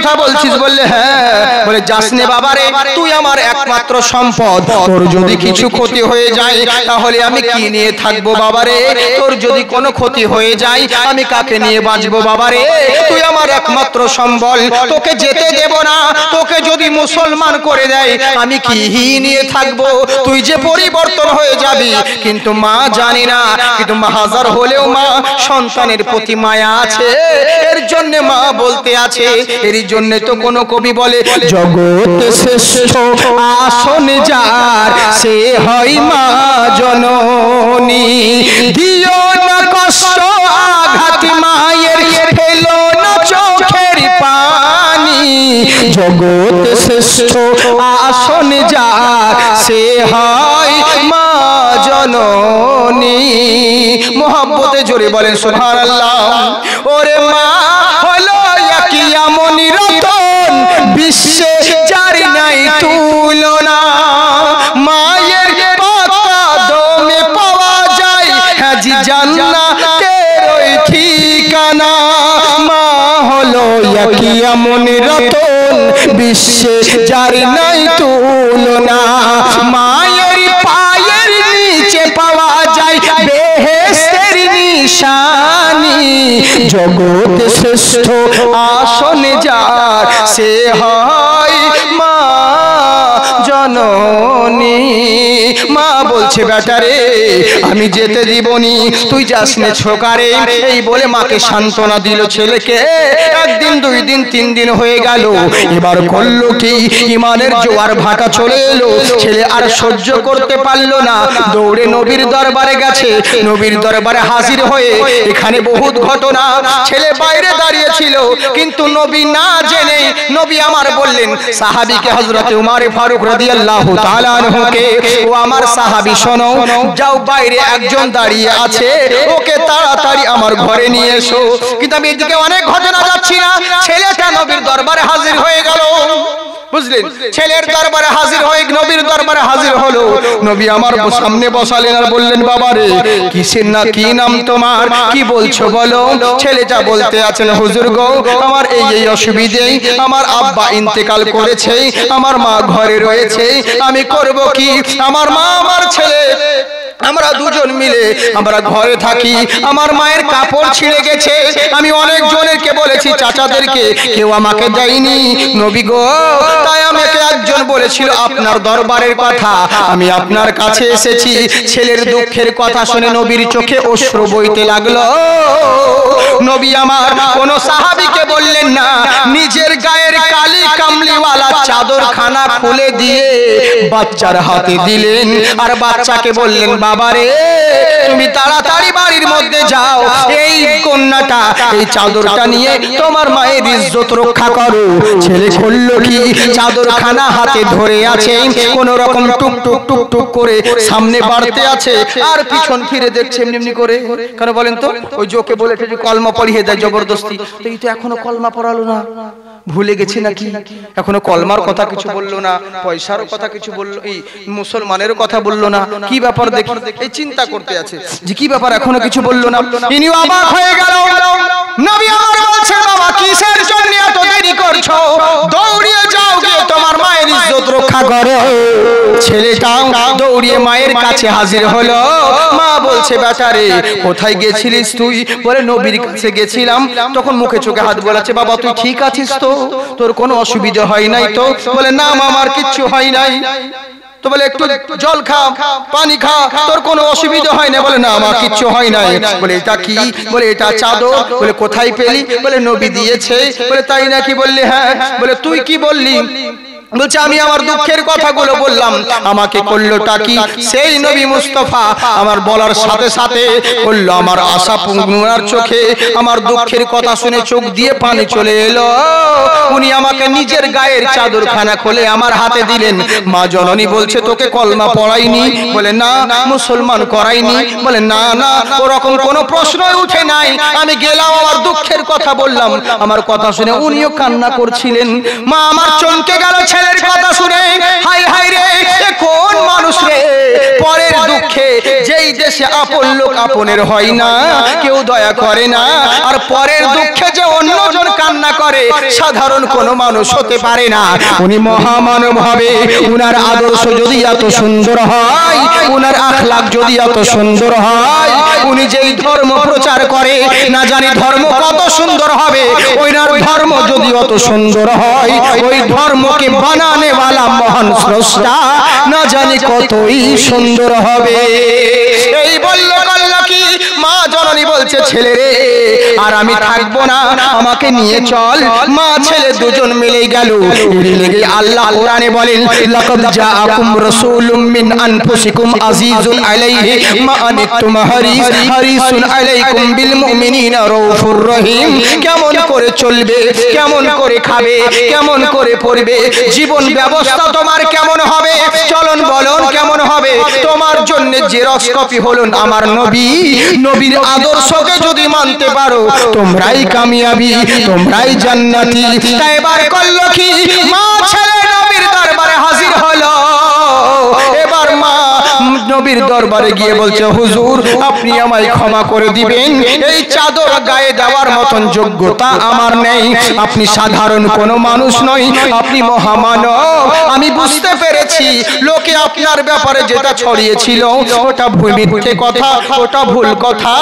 কথা বলছিস? বললে হ্যাঁ। বলে যাস নে বাবা রে, তুই আমার একমাত্র সম্পদ, তোর যদি কিছু ক্ষতি হয়ে যায় তাহলে আমি কি নিয়ে থাকবো বাবা রে? তোর যদি কোনো ক্ষতি হয়ে যায় আমি কাকে নিয়ে বাঁচবো বাবা রে? তুই আমার একমাত্র সম্বল, তোকে যেতে দেব না। তোকে যদি মুসলমান করে দেয় আমি কি নিয়ে থাকবো? তুই যে পরিবর্তন হয়ে যাবি। কিন্তু মা জানি না, কিন্তু মা হাজার হলেও মা সন্তানের প্রতি মায়া আছে, এর জন্য মা বলতে আছে। এর জন্য তো কোন কবি বলে জগৎ শ্রেষ্ঠ আসন যার সে হয় মা জননী। দিও না কষ্ট আঘাত মায়ের, ফেলো না চোখের পানি। জগৎ শ্রেষ্ঠ আসন যার সে হয় মা জননী। মোহাব্বতে জোরে বলেন সুবহানাল্লাহ। ওরে মা হলো একই এমনই রতন, বিশ্বে যার নাই তুলনা। মায়ের পাতা দমে পাওয়া যায় হাজি জান্নাতের ওই ঠিকানা। মা হলো একই এমনই রতন, বিশ্বে যার নাই তুলনা। মায়ের পায়ের নিচে পাওয়া যায় বেহেশতের নিশানি। জগৎ শ্রেষ্ঠ আসন যার সে হয় মা জননী। মা বলছে বেটা রে আমি যেতে দিবনি, তুই যাস নে ছোকারে। এই বলে মাকে সান্ত্বনা দিল ছেলেকে। একদিন, দুই দিন, তিন দিন হয়ে গেল। এবার করলো কি, ইমানের জোয়ার ভাটা চলে এলো। ছেলে আর সহ্য করতে পারলো না, দৌড়ে নবীর দরবারে গেছে। নবীর দরবারে হাজির হয়ে এখানে বহুত ঘটনা। ছেলে বাইরে দাঁড়িয়ে ছিল, কিন্তু নবী না জেনে নবী আমার বললেন সাহাবীকে, হযরত উমর ফারুক রাদিয়াল্লাহু তাআলা আনহুকে, ও আমার সাহাবী শোনো, যাও বাইরে একজন দাঁড়িয়ে আছে, ওকে তাড়াতাড়ি আমার ঘরে নিয়ে এসো। কিন্তু আমি এদিকে অনেক ঘটনা যাচ্ছি না, ছেলেটা নবীর দরবারে হাজির হয়ে গেল। বুঝলেন, ছেলের দরবারে হাজির হয়ে নবীর দরবারে হাজির হলো। নবী আমার সামনে বসালেন আর বললেন বাবা রে কিসের না কি নাম তোমার, কি বলছো বলো। ছেলেটা বলতে আছেন হুজুর গো আমার এই এই অসুবিধে, আমার আব্বা ইন্তেকাল করেছে, আমার মা ঘরে রয়েছে, আমি করব কি? আমার মা আমার ছেলে আমরা দুজন মিলে আমরা ঘরে থাকি, আমার মায়ের কাপড় ছিঁড়ে গেছে, আমি অনেক জনেরকে বলেছি চাচাদেরকে, কেউ আমাকে দেয়নি নবী গো। তাই আমাকে একজন বলেছিল আপনার দরবারের কথা, আমি আপনার কাছে এসেছি। ছেলের দুঃখের কথা শুনে নবীর চোখে অশ্রু বইতে লাগলো। নবী আমার কোন সাহাবীকে বললেন না, নিজের গায়ের কালি কামলিওয়ালা চাদরখানা খুলে দিয়ে বাচ্চার হাতে দিলেন আর বাচ্চাকে বললেন বাবারে তুমি তাড়াতাড়ি বাড়ির মধ্যে যাও, এই কন্যাটা এই চাদরটা নিয়ে তোমার মায়ের ইজ্জত রক্ষা করো। ছেলে করলো কি, চাদরখানা হাতে ধরে আছে, কোন রকম টুক টুক টুক টুক করে সামনে বাড়তে আছে আর পিছন ফিরে দেখছে এমনি করে। কেন বলেন তো? ওই যে ওকে বলেছে যে কলমা পড়িয়ে দেয় জবরদস্তি, তো এই তো এখনো কলমা পড়ালো না, ভুলে গেছি নাকি? এখনো কলমার কথা কিছু বললো না, পয়সার কথা কিছু বললো, এই মুসলমানের কথা বললো না। কি ব্যাপার দেখি, এই চিন্তা করতে আছে যে কি ব্যাপার, এখনো কিছু বললো না। ইনি অবাক হয়ে গেল। নবী আমার বলছে বাবা কিসের জন্য এত দেরি করছো, দৌড়িয়ে যাও গিয়ে তোমার মায়ের ইজ্জত রক্ষা করো। ছেলেটাও দৌড়িয়ে মায়ের কাছে হাজির হলো। মা বলছে বেটারে কোথায় গেছিলিস তুই? বলে নবীর কাছে গেছিলাম। তখন মুখে চোখে হাত বোলাচ্ছে, বাবা তুই ঠিক আছিস তো, তোর কোনো অসুবিধা হয় নাই তো? বলে না মা আমার কিচ্ছু হয় নাই। তো বলে একটু জল খা, পানি খা, তোর কোনো অসুবিধা হয় না? বলে না আমার কিচ্ছু হয় নাই। বলে এটা কি? বলে এটা চাদর। বলে কোথায় পেলি? বলে নবী দিয়েছে। বলে তাই নাকি? বললে হ্যাঁ। বলে তুই কি বললি? বলছে আমি আমার দুঃখের কথাগুলো বললাম, আমাকে করলোটা কি? সেই নবী মুস্তাফা আমার বলার সাথে সাথে বলল আমার আশা পূর্ণার চোখে আমার দুঃখের কথা শুনে চোখ দিয়ে পানি চলে এলো। উনি আমাকে নিজের গায়ের চাদরখানা খুলে আমার হাতে দিলেন। মা জননী বলছে তোকে কলমা পড়াইনি? বলে না। মুসলমান করাইনি? বলে না না, ওরকম কোনো প্রশ্নই উঠে নাই। আমি গেলাম আমার দুঃখের কথা বললাম, আমার কথা শুনে উনিও কান্না করছিলেন। মা আমার চমকে গেল ছেলের কথা শুনে। হাই হাই রে, কোন মানুষ রে পরের দুঃখে যেই দেশে আপন লোক আপনের হয় না, কেউ দয়া করে না, আর পরের দুঃখে যে অন্যজন কান্না করে সাধারণ কোনো মানুষ হতে পারে না। উনি মহামানব হবে। উনার আদর্শ যদি এত সুন্দর হয়, উনার আখলাক যদি এত সুন্দর হয়, উনি যেই ধর্ম প্রচার করে না জানি ধর্ম কত সুন্দর হবে। ওনার ধর্ম যদি অত সুন্দর হয়, ওই ধর্মকে বানানে वाला মহান স্রষ্টা না জানি কতই সুন্দর হবে। এই বলল কি মা জননী বলছে, ছেলে রে আর আমি থাকবো না, আমাকে নিয়ে চল। মা ছেলে দুজন মিলে গেল। এর লেগে আল্লাহ কোরআনে বলেন, লাকাদ জাআকুম রাসূলুম মিন আনফুসিকুম আজিজুন আলাইহি মা আনিতুম হারিসুন আলাইকুম বিল মুমিনিনা রাউফুর রহিম। কেমন করে চলবে, কেমন করে খাবে, কেমন করে পড়বে, জীবন ব্যবস্থা তোমার কেমন হবে, চলন বলন কেমন হবে, তোমার জন্য জেরক্স কপি হলেন আমার নবী। নবীর আদর্শকে যদি মানতে পারো তোমরাই কামিয়াবি, তোমরাই জান্নাতি। তাই এবার করলো কি, মা ছেলে নবীর দরবারে হাজির হলো। এবার মা নবীর দরবারে গিয়ে বলছে, হুজুর আপনি আমায় ক্ষমা করে দিবেন, এই চাদর গায়ে দেওয়ার মতন যোগ্যতা আমার নেই। আপনি সাধারণ কোনো মানুষ নই, আপনি মহামানব। আমি বুঝতে পেরেছি লোকে আপনার ব্যাপারে যেটা ছড়িয়েছিল ওটা মিথ্যে কথা, ওটা ভুল কথা।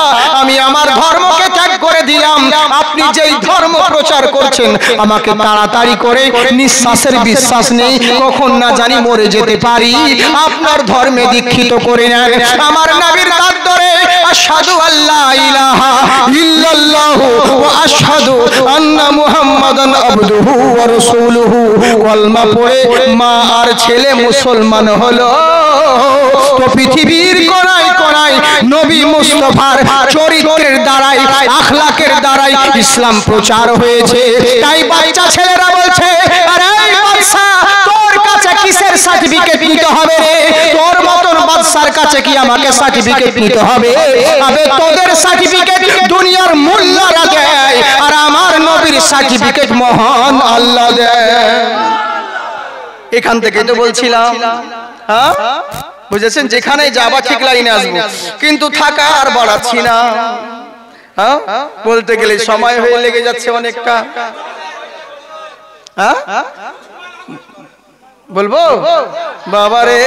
আমি আমার ধর্মকে ত্যাগ করে দিলাম। আপনি যেই ধর্ম প্রচার করছেন আমাকে তাড়াতাড়ি করে নিঃশ্বাসের বিশ্বাস নেই, কখন না জানি মরে যেতে পারি, আপনার ধর্মে দীক্ষিত করে নেন। আমার নবীর দাঁত ধরে আশহাদু আল্লা ইলাহা ইল্লাল্লাহু ওয়া আশহাদু আন্না মুহাম্মাদান আবদুহু ওয়া রাসূলুহু কলমা পড়ে মা আর ছেলে মুসলমান হলো। তো পৃথিবীর কোনায় কোনায় নবী মুস্তাফার চরিত্রের দ্বারাই, আখলাকের দ্বারাই ইসলাম প্রচার হয়েছে। তাই বাচ্চা ছেলেরা বলছে, আরে বাদশা তোর কাছে কিসের সার্টিফিকেট নিতে হবে রে? তোর মতন বাদশার কাছে কি আমাকে সার্টিফিকেট নিতে হবে? আবে তোদের সার্টিফিকেট দুনিয়ার মোল্লারা দেয়, আর আমার নবীর সার্টিফিকেট মহান আল্লাহ দেয়। এখান থেকে তো বলছিলাম, হ্যাঁ বুঝেছেন, যেখানে যাবা ঠিক লাইনে আসবো, কিন্তু থাকা আর বাড়াচ্ছি না। হ্যাঁ বলতে গেলে সময় হয়ে লেগে যাচ্ছে অনেকটা। হ্যাঁ বলবো বাবারে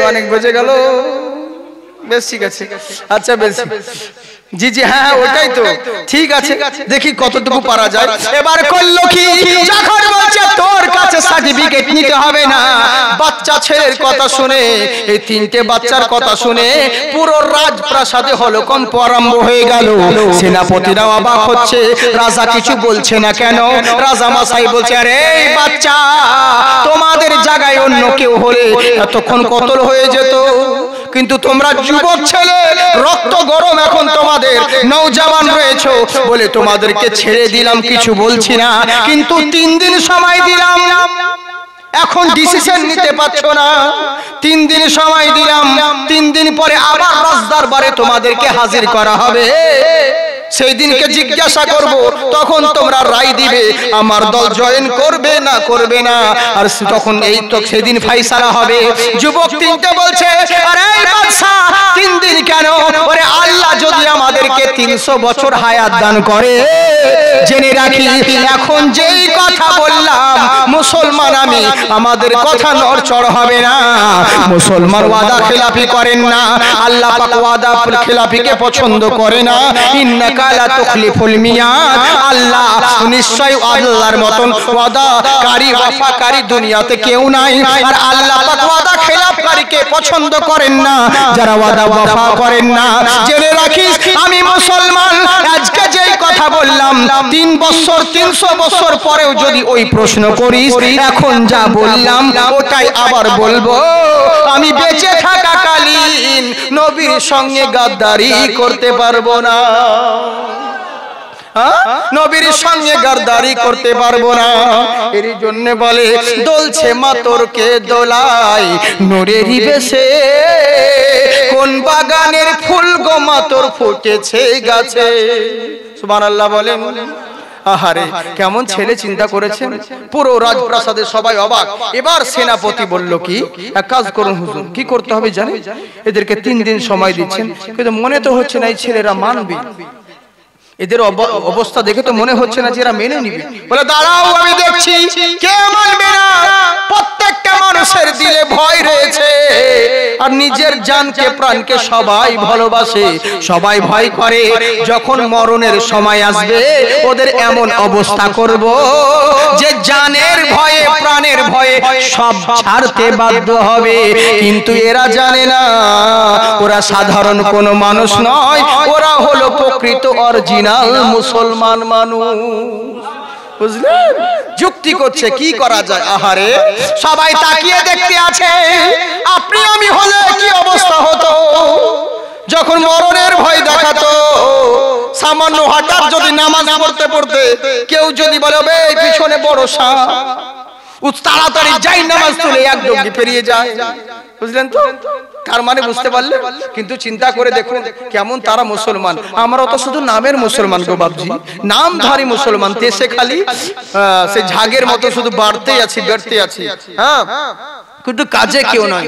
অনেক বেজে গেল। বেশ ঠিক আছে, আচ্ছা বেশ, জি জি হ্যাঁ ওটাই তো ঠিক আছে, দেখি কতটুকু পারা যায়। এবার করলো কি, যখন বলছে তোর কাছে সার্টিফিকেট নিতে হবে না, বাচ্চা ছেলের কথা শুনে, এই তিনটে বাচ্চার কথা শুনে পুরো রাজপ্রাসাদে হলকম্প আরম্ভ হয়ে গেল। সেনাপতিরা অবাক হচ্ছে, রাজা কিছু বলছে না কেন? রাজা মশাই বলছে, আরে এই বাচ্চা তোমাদের জায়গায় অন্য কেউ হলে এতক্ষণ কতল হয়ে যেত, কিন্তু তোমরা যুবক ছেলে, রক্ত গরম, এখন তোমাদের নওজওয়ান রয়েছে বলে তোমাদেরকে ছেড়ে দিলাম, কিছু বলছি না। কিন্তু 3 দিন সময় দিলাম, এখন ডিসিশন নিতে পারছো না। 3 দিন সময় দিলাম, 3 দিন পরে আবার রাজদরবারে তোমাদেরকে হাজির করা হবে। সেই দিনকে জিজ্ঞাসা করব, তখন তোমরা রায় দিবে আমার দল জয়েন করবে না করবে না, আর তখন এই তো সেদিন ফয়সালা হবে। যুবক তিনটে বলছে, আরে বাদশা 3 দিন কেন? ওরে আল্লাহ যদি আমাদেরকে 300 বছর হায়াত দান করে, জেনে রাখি এখন যেই কথা বললাম মুসলমান আমি, আমাদের কথা নড়চড় হবে না। মুসলমান ওয়াদা খেলাফি করেন না, আল্লাহ পাক ওয়াদা খেলাফিকে পছন্দ করে না। ইন্নাকা লা তুখলিফুল মিয়াদ, আল্লাহ নিশ্চয় আল্লাহর মতন ওয়াদাকারী ওয়াফাকারী দুনিয়াতে কেউ নাই। আর আল্লাহ পাক ওয়াদা খেলাফকারীকে পছন্দ করেন না, যারা ওয়াদা ওয়াফা করেন না। জেনে রাখিস আমি মুসলমান, আজকে যেই কথা বললাম 3 বছর 300 বছর পরেও যদি ওই প্রশ্ন করিস, এখন যা বললাম ওটাই আবার বলবো। আমি বেঁচে থাকাকালীন নবীর সঙ্গে গাদ্দারি করতে পারবো না, নবীর সঙ্গে গাদ্দারি করতে পারবো না। এর জন্য বলে দোলছে মাতরকে দোলাই নূরেরই বেশে, কোন বাগানের ফুল গো মাতর ফুটেছে গাছে। সুবহানাল্লাহ বলেন। আহারে কেমন ছেলে চিন্তা করেছেন, পুরো রাজপ্রাসাদে সবাই অবাক। এবার সেনাপতি বলল কি, এক কাজ করুন হুজুর, কি করতে হবে জানেন? এদেরকে 3 দিন সময় দিচ্ছেন, কিন্তু মনে তো হচ্ছে না এই ছেলেরা মানবে। এদের অবস্থা দেখে তো মনে হচ্ছে না যে এরা মেনে নিবে। বলে দাঁড়াও, আমি দেখছি কে মানবে না। প্রত্যেকটা মানুষের দিলে ভয় রয়েছে, আর নিজের জানকে প্রাণকে সবাই ভালোবাসে, সবাই ভয় করে। যখন মরণের সময় আসবে ওদের এমন অবস্থা করব যে জানের ভয়ে প্রাণের ভয়ে সব ছাড়তে বাধ্য হবে। কিন্তু এরা জানে না ওরা সাধারণ কোনো মানুষ নয়, ওরা হলো প্রকৃত অরিজিনাল মুসলমান মানুষ। বুঝলেন? যুক্তি করছে, কি করা যায়? আহারে সবাই তাকিয়ে দেখতে আছে। আপনি আমি হলে কি অবস্থা হতো? যখন মরণের ভয় দেখাতো, সামান্য হঠাৎ যদি নামাজ পড়তে পড়তে কেউ যদি বলে এই পিছনে বড় সাপ, তাড়াতাড়ি যাই নামাজ তুলে এক ডগি পেরিয়ে যায়। বুঝলেন তো? তার মানে বুঝতে পারলেন? কিন্তু চিন্তা করে দেখুন কেমন তারা মুসলমান। আমরা তো শুধু নামের মুসলমান গো বাবজি, নামধারী মুসলমান। দেশে খালি সে ঝাগের মতো শুধু বাড়তেই আছি, বেড়তে আছি, হ্যাঁ, কিন্তু কাজে কেউ নয়।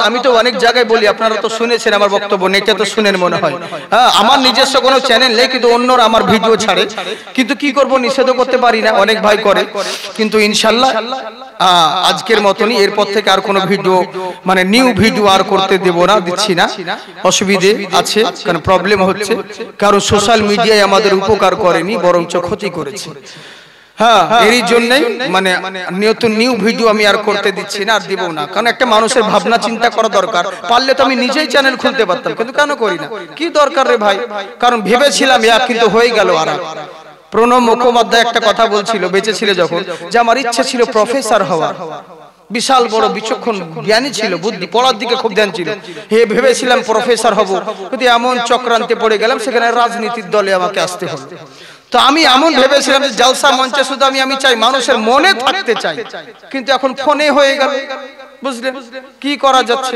আমি তো অনেক জায়গায় বলি, আপনারা তো শুনেছেন আমার বক্তব্য, নেটা তো শুনেন মনে হয়। হ্যাঁ, আমার নিজস্ব কোনো চ্যানেল নেই, কিন্তু অন্যরা আমার ভিডিও ছাড়ে। কিন্তু কি করব, নিষেধ করতে পারি না, অনেক ভাই করে। কিন্তু ইনশাল্লাহ আজকের মতনই এরপর থেকে আর কোনো ভিডিও, মানে নিউ ভিডিও আর করতে দেব না, দিচ্ছি না। অসুবিধে আছে, কারণ প্রবলেম হচ্ছে, কারণ সোশ্যাল মিডিয়ায় আমাদের উপকার করেনি, বরঞ্চ ক্ষতি করেছে। হ্যাঁ, এরই জন্যই মানে নতুন নিউ ভিডিও আমি আর করতে দিচ্ছি না, আর দিব না। কারণ একটা মানুষের ভাবনা চিন্তা করা দরকার। পারলে তো আমি নিজেই চ্যানেল খুলতে পারতাম, কিন্তু কেন করি না? কি দরকার রে ভাই? কারণ ভেবেছিলাম কিন্তু হয়ে গেল। আর প্রণব মুখোপাধ্যায় একটা কথা বলছিল, বেঁচে ছিল যখন, যে আমার ইচ্ছা ছিল প্রফেসর হওয়ার। বিশাল বড় বিচক্ষণ জ্ঞানী ছিল, বুদ্ধি, পড়ার দিকে খুব ধ্যান ছিল। ভেবেছিলাম প্রফেসর হব, কিন্তু এমন চক্রান্তে পড়ে গেলাম, সেখানে রাজনীতির দলে আমাকে আসতে হলো। তো আমি এমন ভেবেছিলাম যে জলসা মঞ্চে শুধু আমি চাই মানুষের মনে থাকতে চাই, কিন্তু এখন ফোনে হয়ে গেল। বুঝলেন কি করা যাচ্ছে?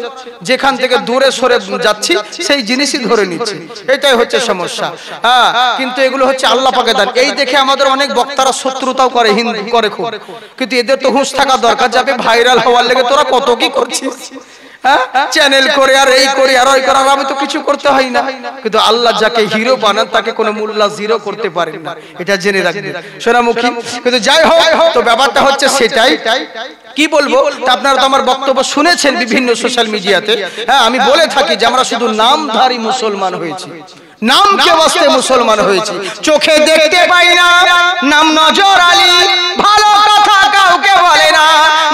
যেখান থেকে দূরে সরে যাচ্ছি সেই জিনিসই ধরে নিচ্ছি, এটাই হচ্ছে সমস্যা। হ্যাঁ, কিন্তু এগুলো হচ্ছে আল্লাহ পাকের দান। এই দেখে আমাদের অনেক বক্তারা শত্রুতাও করে, হিন্দু করে খুব। কিন্তু এদের তো হুঁশ থাকা দরকার, যাবে ভাইরাল হওয়ার লেগে তোরা কত কি করছিস, চ্যানেল করে আর এই করে আর ওই করে, আমি তো কিছু করতে হয় না। কিন্তু আল্লাহ যাকে হিরো বানান তাকে কোনো মোল্লা জিরো করতে পারেন না, এটা জেনে রাখবেন সোনামুখী। কিন্তু যাই হোক, তো ব্যাপারটা হচ্ছে সেটাই। কি বলবো, আপনারা তো আমার বক্তব্য শুনেছেন বিভিন্ন সোশ্যাল মিডিয়াতে। হ্যাঁ, আমি বলে থাকি যে আমরা শুধু নামধারী মুসলমান হয়েছি, নামকে বাস্তে মুসলমান হয়েছি। চোখে দেখতে পাই না, নাম নজর আলী, ভালো কথা কাউকে বলে না,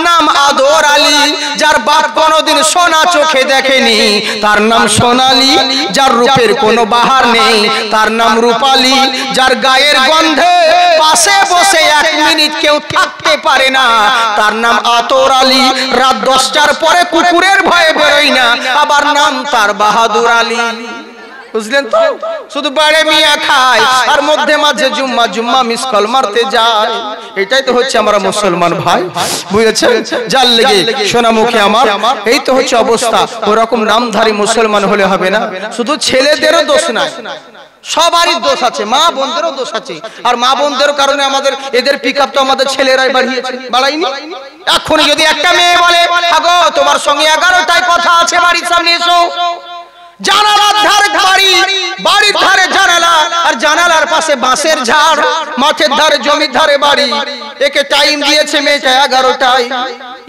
নাম আদর আলী। যার বাপ কোনোদিন সোনা চোখে দেখেনি তার নাম সোনালী। যার রূপের কোনো বাহার নেই তার নাম রূপালী। যার গায়ের গন্ধে পাশে বসে 1 মিনিট কেউ থাকতে পারে না তার নাম আতর আলী। রাত 10টার পরে কুকুরের ভয়ে বেরোয় না, আবার নাম তার বাহাদুর আলী। বুঝলেন তো? শুধু বাড়ে মিয়া খায় আর মধ্যে মাঝে জুম্মা জুম্মা মিস কল মারতে যায়। এটাই তো হচ্ছে আমরা মুসলমান ভাই, বুঝেছেন? যার লেগে সোনামুখী আমার এই তো হচ্ছে অবস্থা। ওরকম নামধারী মুসলমান হলে হবে না। শুধু ছেলেদেরও দোষ না, সবারই দোষ আছে, মা বোনদেরও দোষ আছে। আর মা বোনদের কারণে আমাদের এদের পিকআপ তো আমাদের ছেলেরাই বাড়িয়েছে, বাড়াইনি। এখন যদি একটা মেয়ে বলে আগো তোমার সঙ্গে 11টায় কথা আছে, বাড়ির সামনে এসো, জানালার ধারে বাড়ি, বাড়ির ধারে জানালা, আর জানালার পাশে বাঁশের ঝাড়, মাঠের ধারে জমির ধারে বাড়ি। একে টাইম দিয়েছে মেয়েটা 11টায়,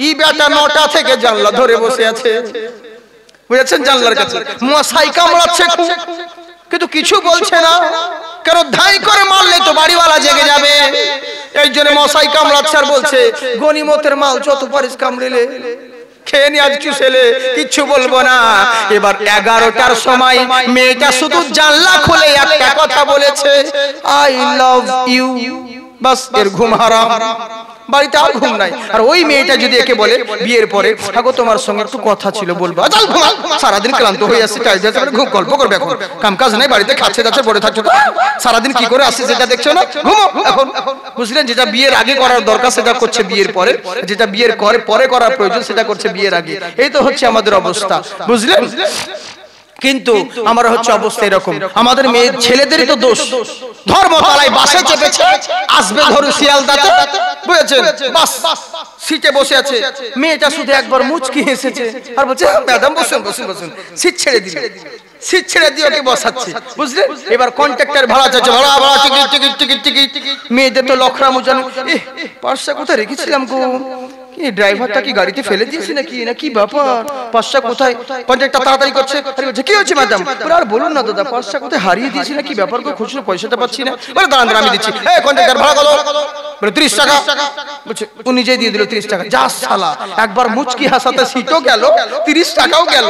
ই বেটা 9টা থেকে জানলা ধরে বসে আছে, বুঝেছেন? জানলার কাছে মশাই কামড়াচ্ছে খুব, কিন্তু কিছু বলছে না। কেন? ধাই করে মারলে তো বাড়িওয়ালা জেগে যাবে, এই জন্য মশাই কামড়াচ্ছে। আর বলছে গনিমতের মাল যত পারিস কামড়েলে খেয়ে নি, আজ চুষেলে, কিচ্ছু বলবো না। এবার 11টার সময় মেয়েটা শুধু জানলা খুলে একটা কথা বলেছে, আই লাভ ইউ। বাস, এর ঘুম হারাম, বাড়িতে আর ঘুম নাই। আর ওই মেয়েটা যদি একে বলে বিয়ের পরে আগো তোমার সঙ্গে একটু কথা ছিল বলবো, সারাদিন ক্লান্ত হয়ে আসছে, ঘুম গল্প করবে, এখন কাম কাজ নাই, বাড়িতে খাচ্ছে যাচ্ছে পড়ে থাকছো, সারাদিন কি করে আসছে সেটা দেখছো না, ঘুমো এখন। বুঝলেন? যেটা বিয়ের আগে করার দরকার সেটা করছে বিয়ের পরে, যেটা বিয়ের পরে করার প্রয়োজন সেটা করছে বিয়ের আগে। এই তো হচ্ছে আমাদের অবস্থা, বুঝলেন? কিন্তু আমরা হচ্ছে অবস্থা এরকম, আমাদের মেয়ে ছেলেদেরই তো দোষ। ধর্মতলায় বাসে চেপেছে, আসবে ধরু শিয়ালদাতে, বুঝেছেন, বাস সিটে বসে আছে, মেয়েটা শুধু একবার মুচকি হেসেছে আর বলছে ম্যাডাম বসুন বসুন বসুন, সিট ছেড়ে দিল, সিট ছেড়ে দিয়ে ওকে বসাচ্ছে, বুঝলেন। এবার কন্ট্রাক্টর ভাড়া চাচ্ছে, ভাড়া ভাড়া টিকিট টিকিট টিকিট টিকিট। মেয়েদের তো লখরা মুজানো, পার্সটা কোথায় রেখেছিলাম গো, কি ড্রাইভারটা কি গাড়িতে ফেলে দিয়েছে নাকি, না কি ব্যাপার, পার্সটা কোথায়। কন্ট্রাক্টর তাড়াতাড়ি করছে, কি হচ্ছে ম্যাডাম, আর বলুন না দাদা পার্সটা কোথায় হারিয়ে দিয়েছি না কি ব্যাপার গো, খুচরো পয়সাটা পাচ্ছি না। বলে দাঁড়ান দাঁড়ান আমি দিচ্ছি। এই কন্ট্রাক্টর ভাড়া কত? বলে 30 টাকা। বলছে ও নিজেই দিয়ে দিল 30 টাকা। যা শালা, একবার মুচকি হাসাতে সিটও গেল, 30 টাকাও গেল।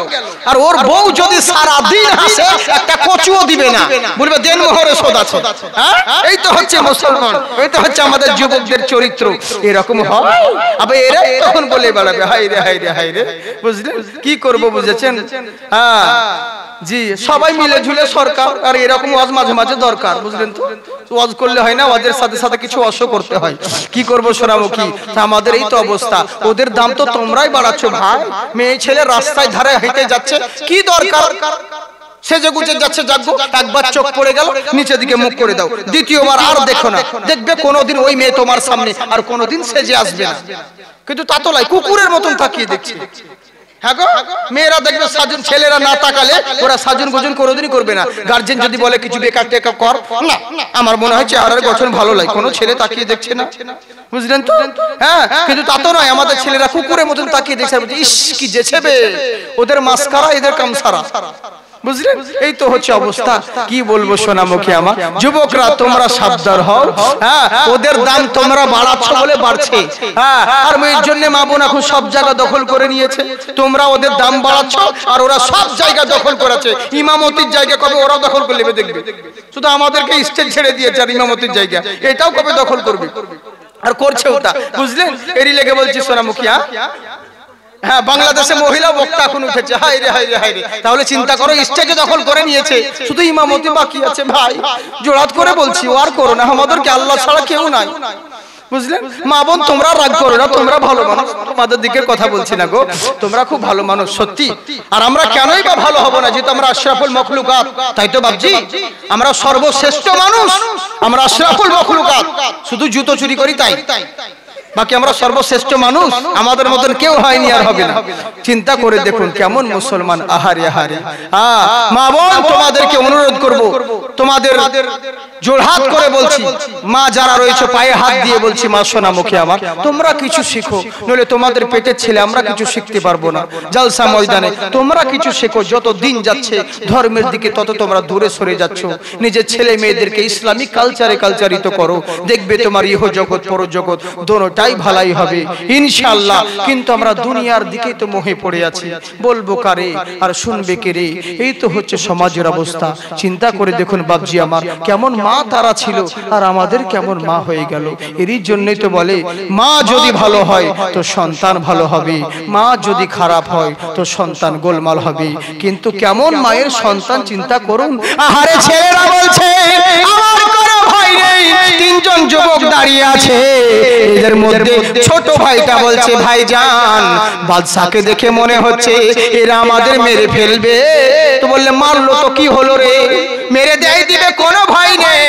আর ওর বউ যদি সারা দিন হাসে একটা কচুও দিবে না, বলবে দেন মোহরে শোধ আছে। হ্যাঁ, এই তো হচ্ছে মুসলমান, এই তো হচ্ছে আমাদের যুবকদের চরিত্র। এরকম হয়, আবে এরা তখন বলে বেড়াবে হাই রে হাই রে হাই রে, বুঝলেন কি করব, বুঝেছেন। হ্যাঁ জি, সবাই মিলে ঝুলে সরকার, আর এরকম ওয়াজ মাঝে মাঝে দরকার, বুঝলেন তো। ওয়াজ করলে হয় না, ওয়াজের সাথে সাথে কিছু অসহ করতে হয়। কি করবো সোনামুখী, আমাদের এই তো অবস্থা। ওদের দাম তো তোমরাই বাড়াচ্ছ ভাই। মেয়ে ছেলে রাস্তায় ধারে হেঁটে যাচ্ছে, কি দরকার, সেজে গুজে যাচ্ছে, যাবো একবার চোখ পড়ে গেল নিচের দিকে মুখ করে দাও, দ্বিতীয়বার আর দেখো না, দেখবে কোনোদিন ওই মেয়ে তোমার সামনে আর কোনোদিন সেজে আসবে না। কিন্তু তা তো লাই, কুকুরের মতন তাকিয়ে দেখছে। হ্যাঁ গো, মেয়েরা দেখবে সাজুন, ছেলেরা না তাকালে ওরা সাজুন গুজুন কোনোদিনই করবে না। গার্জেন যদি বলে কিছু বেকার টেকা কর, না আমার মনে হয় চেহারার গঠন ভালো লাগে, কোনো ছেলে তাকিয়ে দেখছে না, বুঝলেন তো। হ্যাঁ, কিন্তু তা তো নয়, আমাদের ছেলেরা কুকুরের মতন তাকিয়ে দেখছে, ইস কি যেছেবে, ওদের মাস্কারা এদের কামসারা, বুঝলেন। এই তো হচ্ছে অবস্থা, কি বলবো সোনামুখী আমার। যুবকরা তোমরা সাবধান হও, হ্যাঁ ওদের দাম তোমরা বাড়াচ্ছ বলে বাড়ছে। হ্যাঁ, আর মেয়ের জন্য মা বোন এখন সব জায়গা দখল করে নিয়েছে, তোমরা ওদের দাম বাড়াচ্ছ আর ওরা সব জায়গা দখল করেছে। ইমামতির জায়গা কবে ওরাও দখল করে নেবে দেখবে, শুধু আমাদেরকে স্টেজ ছেড়ে দিয়েছে, আর ইমামতির জায়গা এটাও কবে দখল করবে, আর করছে ওটা, বুঝলেন। এরই লেগে বলছি সোনামুখী। হ্যাঁ, বাংলাদেশে মহিলা বক্তা এখন উঠেছে, হাই রে হাই রে হাই রে। তাহলে চিন্তা করো, স্টেজে দখল করে নিয়েছে, শুধু ইমামতি বাকি আছে। ভাই জোড়াত করে বলছি, ও আর করো না, আমাদেরকে আল্লাহ ছাড়া কেউ নাই, বুঝলেন। মা বোন তোমরা রাগ করো না, তোমরা ভালো মানুষ, তোমাদের দিকে কথা বলছি না গো, তোমরা খুব ভালো মানুষ সত্যি। আর আমরা কেনই বা ভালো হব না, যেহেতু আমরা আশরাফুল মখলুকাত, তাই তো বাবজি, আমরা সর্বশ্রেষ্ঠ মানুষ, আমরা আশরাফুল মখলুকাত, শুধু জুতো চুরি করি তাই, বাকি আমরা সর্বশ্রেষ্ঠ মানুষ, আমাদের মতন কেউ হয়নি আর হবে না। চিন্তা করে দেখুন কেমন মুসলমান, আহারে আহারে। মা বোন তোমাদেরকে অনুরোধ করব, তোমাদের জোড়হাত করে বলছি, মা যারা রয়েছে পায়ে হাত দিয়ে বলছি, মা সোনামুখী আমার, তোমরা কিছু শিখো, নইলে তোমাদের পেটের ছেলে আমরা কিছু শিখতে পারবো না। জালসা ময়দানে তোমরা কিছু শেখো, যত দিন যাচ্ছে ধর্মের দিকে তত তোমরা দূরে সরে যাচ্ছ। নিজের ছেলে মেয়েদেরকে ইসলামিক কালচারে কালচারিত করো, দেখবে তোমার ইহ জগৎ পর জগৎ দোনোটাই ভালাই হবে ইনশাআল্লাহ। কিন্তু আমরা দুনিয়ার দিকে তো মোহে পড়ে আছি, বলবো কারে আর শুনবে কে রে, এই তো হচ্ছে সমাজের অবস্থা। চিন্তা করে দেখুন বাবজি আমার, কেমন মা তারা ছিল আর আমাদের কেমন মা হয়ে গেল। এরই জন্যই তো বলে, মা যদি ভালো হয় তো সন্তান ভালো হবে, মা যদি খারাপ হয় তো সন্তান গোলমাল হবে। কিন্তু কেমন মায়ের সন্তান চিন্তা করুন। আহারে ছেলেরা বলছে আমার কোনো ভাই নেই, তিনজন যুবক দাঁড়িয়ে আছে, এদের মধ্যে ছোট ভাইটা বলছে ভাইজান বাদশাকে দেখে মনে হচ্ছে এরা আমাদের মেরে ফেলবে। তো বললে মারলো তো কি হলো রে, মেরে দেয় দিবে, কোনো ভয় নেই,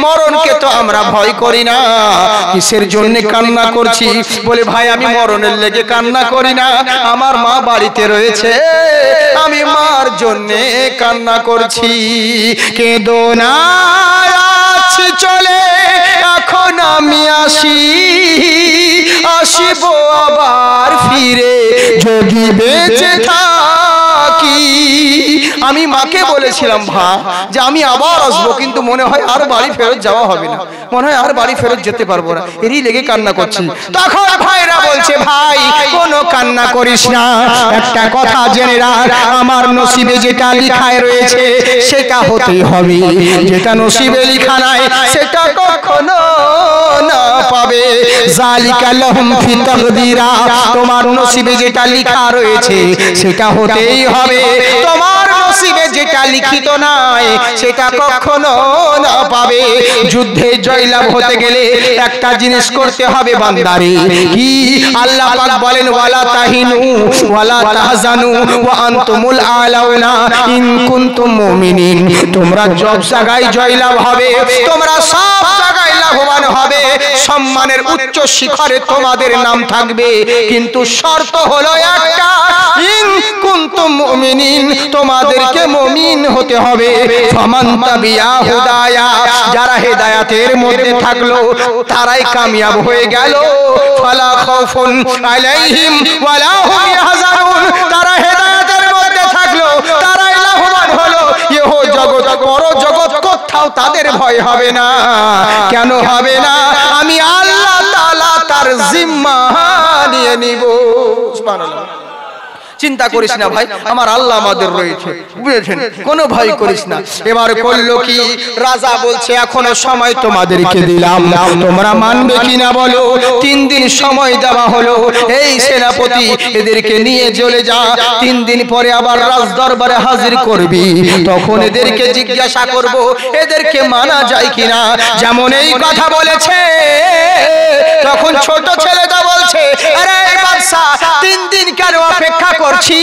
মরণকে তো আমরা ভয় করি না। কিসের জন্য কান্না করছি? বলে ভাই আমি মরণের লেগে কান্না করি না, আমার মা বাড়িতে রয়েছে, আমি মার জন্য কান্না করছি। কেঁদো না চলে এখন আমি আসি, আসিব আবার ফিরে যদি বেঁচে থাকি। আমি মাকে বলেছিলাম ভা যে আমি আবার আসবো, কিন্তু মনে হয় আর বাড়ি ফেরত যাওয়া হবে না, মনে হয় আর বাড়ি ফেরত যেতে পারবো না, এরই লেগে কান্না করছি। তখন ভাইরা বলছে ভাই কোনো কান্না করিস না, একটা কথা জেনে রাখ, আমার নসিবে যেটা লিখায় রয়েছে সেটা হতেই হবে, যেটা নসিবে লিখা নাই সেটা কখনো না পাবে। জালিকা লাহুম ফি তাকদীরা, তোমার নসিবে যেটা লিখা রয়েছে সেটা হতেই হবে, তোমার নসিবে যেটা লিখিত নাই সেটা কখনো না পাবে। যুদ্ধে জয়লাভ হতে গেলে একটা জিনিস করতে হবে বান্দারে, কি? আল্লাহ পাক বলেন ওয়ালা তাহিনু ওয়ালা তাহজানু ওয়া আনতুমুল আলাউনা ইন কুনতুম মুমিনিন। তোমরা সব জায়গায় জয়লাভ হবে, তোমরা সব জায়গায় লাভবান হবে, সম্মানের উচ্চ শিখরে তোমাদের নাম থাকবে, কিন্তু শর্ত হলো একটা, ইন কুনতুম মুমিনিন, তোমাদেরকে মুমিন হতে হবে। ফামান তাবিয়া হুদায়া, যারা হেদায়েতের মধ্যে থাকলো তারাই কামিয়াব হয়ে গেল। ফালা খাউফুন আলাইহিম ওয়ালা হুম ইয়াহজানুন, তারা হেদায়েতের মধ্যে থাকলো তারাই লাভবান হলো। ইহ জগৎ বড় জগৎ, কোথাও তাদের ভয় হবে না। কেন হবে না? আমি আল্লাহ তাআলা তার জিম্মা নিয়ে নিব। সুবহানাল্লাহ। চিন্তা করিস না ভাই, আমার আল্লাহ আমাদের রয়েছে, বুঝেছেন? কোনো ভয় করিস না। এবার করলো কি? রাজা বলছে এখনো সময় তোমাদেরকে দিলাম, তোমরা মানবে কিনা বলো। 3 দিন সময় দেওয়া হলো। এই সেনাপতি এদেরকে নিয়ে চলে যা, 3 দিন পরে আবার রাজ দরবারে হাজির করবি, তখন এদেরকে জিজ্ঞাসা করব এদেরকে মানা যায় কিনা। যেমন এই কথা বলেছে, তখন ছোট ছেলেটা বলছে আরে বাদশা 3 দিন কেন অপেক্ষা করছি,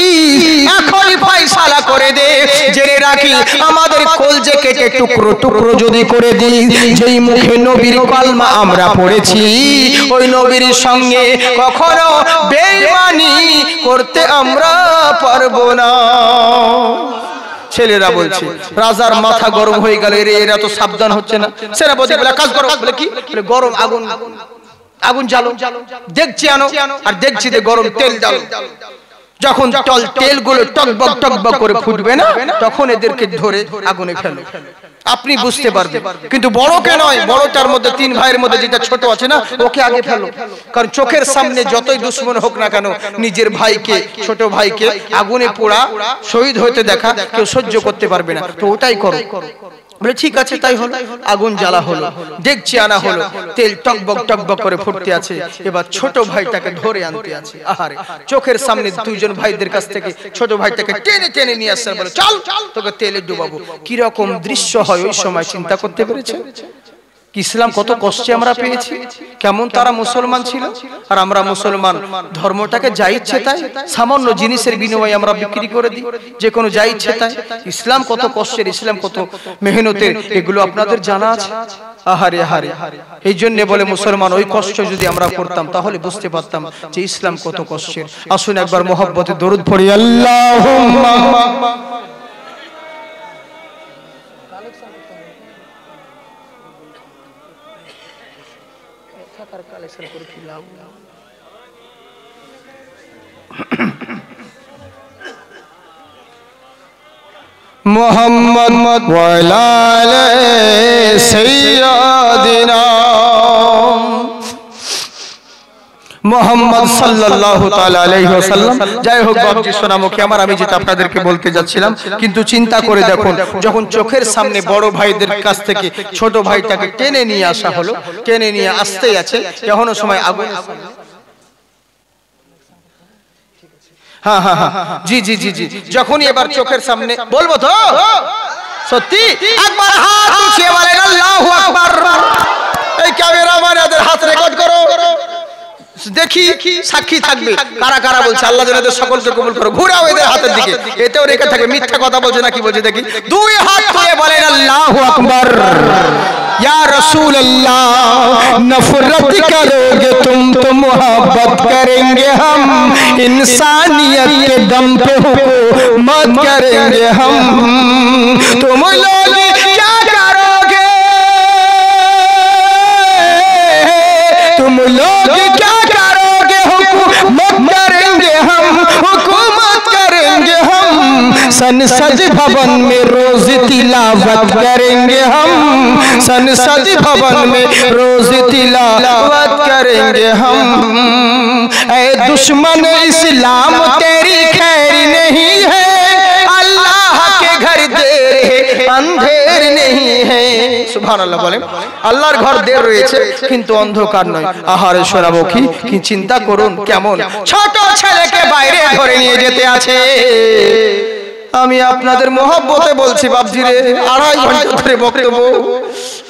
এখনই ফয়সালা করে দে। জেনে রাখি আমাদের কলজে কেটে টুকরো টুকরো যদি করে দিই, যেই মুখে নবীর কলমা আমরা পড়েছি, ওই নবীর সঙ্গে কখনো বেঈমানি করতে আমরা পারবো না। ছেলেরা বলছে, রাজার মাথা গরম হয়ে গেল, এরা তো সাবধান হচ্ছে না। সেনাপতি বলে কাজ করো। বলে কি? গরম আগুন, আগুন জ্বালো, দেখছি আনো, আর দেখছি যে গরম তেল জ্বালো। যখন তেলগুলো টকবক টকবক করে ফুটবে না, তখন এদেরকে ধরে আগুনে ফেলো, আপনি বুঝতে পারবেন। কিন্তু বড়কে নয়, বড়টার মধ্যে 3 ভাইয়ের মধ্যে যেটা ছোট আছে না, ওকে আগে ফেলো। কারণ চোখের সামনে যতই দুশ্মন হোক না কেন, নিজের ভাইকে, ছোট ভাইকে আগুনে পোড়া, শহীদ হতে দেখা কেউ সহ্য করতে পারবে না। তো ওটাই করো। বলে ঠিক আছে, তাই হলো। আগুন জ্বালা হলো, ডেকচি আনা হলো, তেল টকবক টকবক করে ফুটতে আছে। এবার ছোট ভাইটাকে ধরে আনতে আছে। আহারে, চোখের সামনে 2 জন ভাইদের কাছ থেকে ছোট ভাইটাকে টেনে টেনে নিয়ে আসছে। বলে চল তোকে তেলে ডুবাবো। কি রকম দৃশ্য হয় ওই সময় চিন্তা করতে পেরেছে? ইসলাম কত কষ্টে আমরা পেয়েছি, কেমন তারা মুসলমান ছিল, আর আমরা মুসলমান ধর্মটাকে যা ইচ্ছে তাই সামান্য জিনিসের বিনিময়ে আমরা বিক্রি করে দিই, যে কোনো যা ইচ্ছে তাই। ইসলাম কত কষ্টের, ইসলাম কত মেহনতের, এগুলো আপনাদের জানা আছে। আহারে আহারে, এই জন্য বলে মুসলমান ওই কষ্ট যদি আমরা করতাম তাহলে বুঝতে পারতাম যে ইসলাম কত কষ্টের। আসুন একবার মহব্বতে দরুদ পড়ি। আল্লাহুম্মা মোহাম্মদ ওয়ালা আলি সাইয়্যিদিনা মোহাম্মদ সাল্লাল্লাহু তাআলা আলাইহি ওয়াসাল্লাম। যাই হোক বাবজি সোনামুখী আমার, আমি যেটা আপনাদেরকে বলতে যাচ্ছিলাম, কিন্তু চিন্তা করে দেখুন, যখন চোখের সামনে বড় ভাইদের কাছ থেকে ছোট ভাইটাকে টেনে নিয়ে আসা হলো, টেনে নিয়ে আসতেই আছে, এখনো সময় আগুন। হ্যাঁ হ্যাঁ হ্যাঁ, জি জি জি জি, যখনই এবার চোখের সামনে, বলবো তো সত্যি, একবার হাত উঠিয়ে বলেন আল্লাহু আকবার। এই ক্যামেরাম্যান এদের হাত রেকর্ড করো, দেখি সাক্ষী থাকবে কারা কারা বলছে। আল্লাহ যেন এদের সকলকে কবুল করো। ঘুরাও এদের হাতের দিকে, এতেও রেখে থাকবে মিথ্যা কথা বলছে নাকি বলছে দেখি। 2 হাত তুলে বলেন আল্লাহু আকবার। या रसूल अल्लाह, नफरत करोगे तुम तो मोहब्बत करेंगे हम, इंसानियत के दम पे हुकूमत करेंगे हम। तुम लोग क्या करोगे, तुम लोग क्या करोगे, हुकूमत करेंगे हम, हुकूमत करेंगे हम। संसद भवन में रोज तिलावत करेंगे हम, संसद भवन में रोज तिलावत करेंगे हम। ऐ दुश्मन इस्लाम तेरी खैर नहीं है, अल्लाह के घर देर है अंधेर नहीं है। সুবহানাল্লাহ বলেন, আল্লাহর ঘর দের রয়েছে কিন্তু অন্ধকার নয়। আহারে সোনামুখী, কি চিন্তা করুন, কেমন ছোট ছেলেকে বাইরে ধরে নিয়ে যেতে আছে। আমি আপনাদের মহব্বতে বলছি বাপজি রে, 2.5 ঘন্টা ধরে বক্তব্য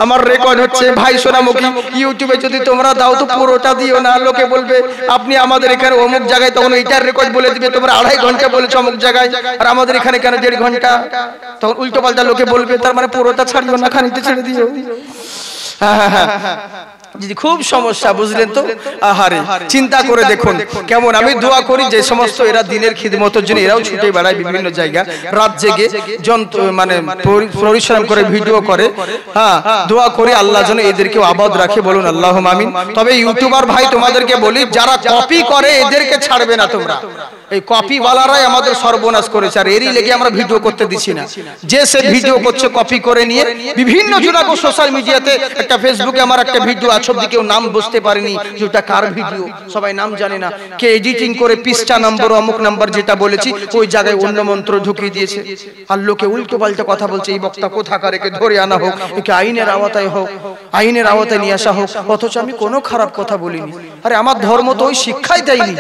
আমার রেকর্ড হচ্ছে। ভাই সোনামুখী, ইউটিউবে যদি তোমরা দাও তো পুরোটা দিও না, লোকে বলবে আপনি আমাদের এখানে অমুক জায়গায়, তখন এইটার রেকর্ড বলে দিবে তোমরা 2.5 ঘন্টা বলেছো অমুক জায়গায়, আর আমাদের এখানে কেন 1.5 ঘন্টা, তখন উল্টো পাল্টা লোকে বলবে। তার মানে পুরোটা ছাড়িও না, খানিকটা ছেড়ে দিও। যদি খুব সমস্যা, বুঝলেন তো? আহারে, চিন্তা করে দেখুন কেমন। আমি দোয়া করি যে সমস্ত এরা দিনের খিদমতের জন্য এরাও ছুটে বেড়ায় বিভিন্ন জায়গা, রাত জেগে মানে পরিশ্রম করে ভিডিও করে। হ্যাঁ, দোয়া করি আল্লাহ যেন এদেরকেও আবাদ রাখে, বলুন আল্লাহুম্মা আমিন। তবে ইউটিউবার ভাই তোমাদেরকে বলি, যারা কপি করে এদেরকে ছাড়বে না তোমরা। এই কপিওয়ালারাই আমাদের সর্বনাশ করেছে, আর এরই লেগে আমরা ভিডিও করতে দিচ্ছি না। যে সে ভিডিও করছে কপি করে নিয়ে বিভিন্ন জনকে সোশ্যাল মিডিয়াতে, একটা ফেসবুকে আমার একটা ভিডিও আছে, অবধি কেউ নাম বুঝতে পারেনি যে ওটা কার ভিডিও, সবাই নাম জানে না, কে এডিটিং করে পৃষ্ঠা নম্বর অমুক নাম্বার যেটা বলেছি ওই জায়গায় অন্য মন্ত্র ঢুকিয়ে দিয়েছে, আর লোকে উল্টো পাল্টা কথা বলছে। এই বক্তা কোথাকার, একে ধরে আনা হোক, একে আইনের আওতায় হোক, আইনের আওতায় নিয়ে আসা হোক। অথচ আমি কোনো খারাপ কথা বলিনি। আরে আমার ধর্ম তো ওই শিক্ষাই দেয়নি,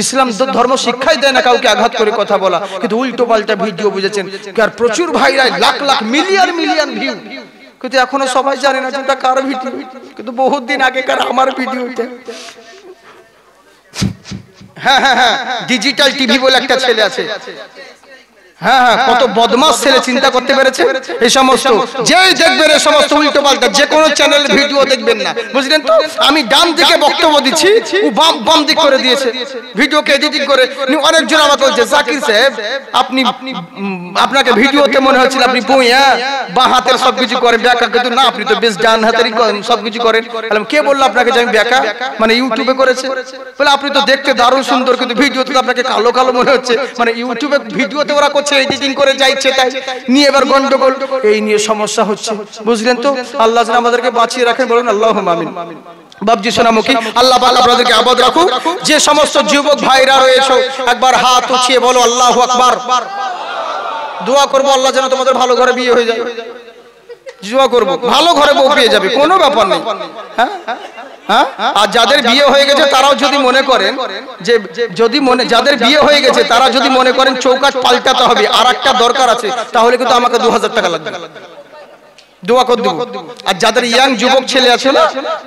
ইসলাম ধর্ম শিক্ষাই দেয় না কাউকে আঘাত করে কথা বলা, কিন্তু উল্টো পাল্টা ভিডিও বুঝেছেন। আর প্রচুর ভাইরাই lakh lakh million million view, কিন্তু এখনো সবাই জানে না যে ওটা কার ভিডিও, কিন্তু বহুত দিন আগেকার আমার ভিডিওটা। হ্যাঁ হ্যাঁ হ্যাঁ, ডিজিটাল টিভি বলে একটা ছেলে আছে, হ্যাঁ হ্যাঁ, কত বদমাস ছেলে, চিন্তা করতে পেরেছে? এই সমস্ত যেই দেখবেন এই সমস্ত উল্টো পাল্টা যে কোনো চ্যানেলের ভিডিও দেখবেন না, বুঝলেন তো? আমি ডান দিকে বক্তব্য দিচ্ছি, ও বাম দিক করে দিয়েছে, ভিডিওকে এডিটিং করে। অনেকজন আমাকে বলছে, জাকির সাহেব আপনি, আপনাকে ভিডিওতে মনে হচ্ছিল আপনি বইয়া বাঁ হাতের সবকিছু করেন, ব্যাকা, কিন্তু না, আপনি তো বেশ ডান হাতেরই সবকিছু করেন। বললাম কে বললো আপনাকে যে আমি ব্যাকা? মানে ইউটিউবে করেছে। বলে আপনি তো দেখতে দারুণ সুন্দর, কিন্তু ভিডিওতে আপনাকে কালো কালো মনে হচ্ছে। মানে ইউটিউবে ভিডিওতে ওরা করছে এডিটিং করে যা ইচ্ছে তাই নিয়ে এবার গন্ডগোল, এই নিয়ে সমস্যা হচ্ছে, বুঝলেন তো? আল্লাহ যেন আমাদেরকে বাঁচিয়ে রাখেন, বলুন আল্লাহুম্মা আমিন। বাপজি সোনামুখী, আল্লাহ পাক আপনাদেরকে আবাদ রাখুক। যে সমস্ত যুবক ভাইরা রয়েছে একবার হাত উঠিয়ে বলো আল্লাহু আকবার। দোয়া করবো আল্লাহ যেন তোমাদের ভালো ঘরে বিয়ে হয়ে যায়, দোয়া করবো ভালো ঘরে বউ পেয়ে যাবে, কোনো ব্যাপার নেই। হ্যাঁ হ্যাঁ, আর যাদের বিয়ে হয়ে গেছে তারাও যদি মনে করেন যে, যদি মনে, যাদের বিয়ে হয়ে গেছে তারা যদি মনে করেন চৌকাঠ পাল্টাতে হবে, আর একটা দরকার আছে, তাহলে কিন্তু আমাকে 2000 টাকা লাগবে, দোয়া করে দেবো। আর যাদের ইয়াং যুবক ছেলে আছে না,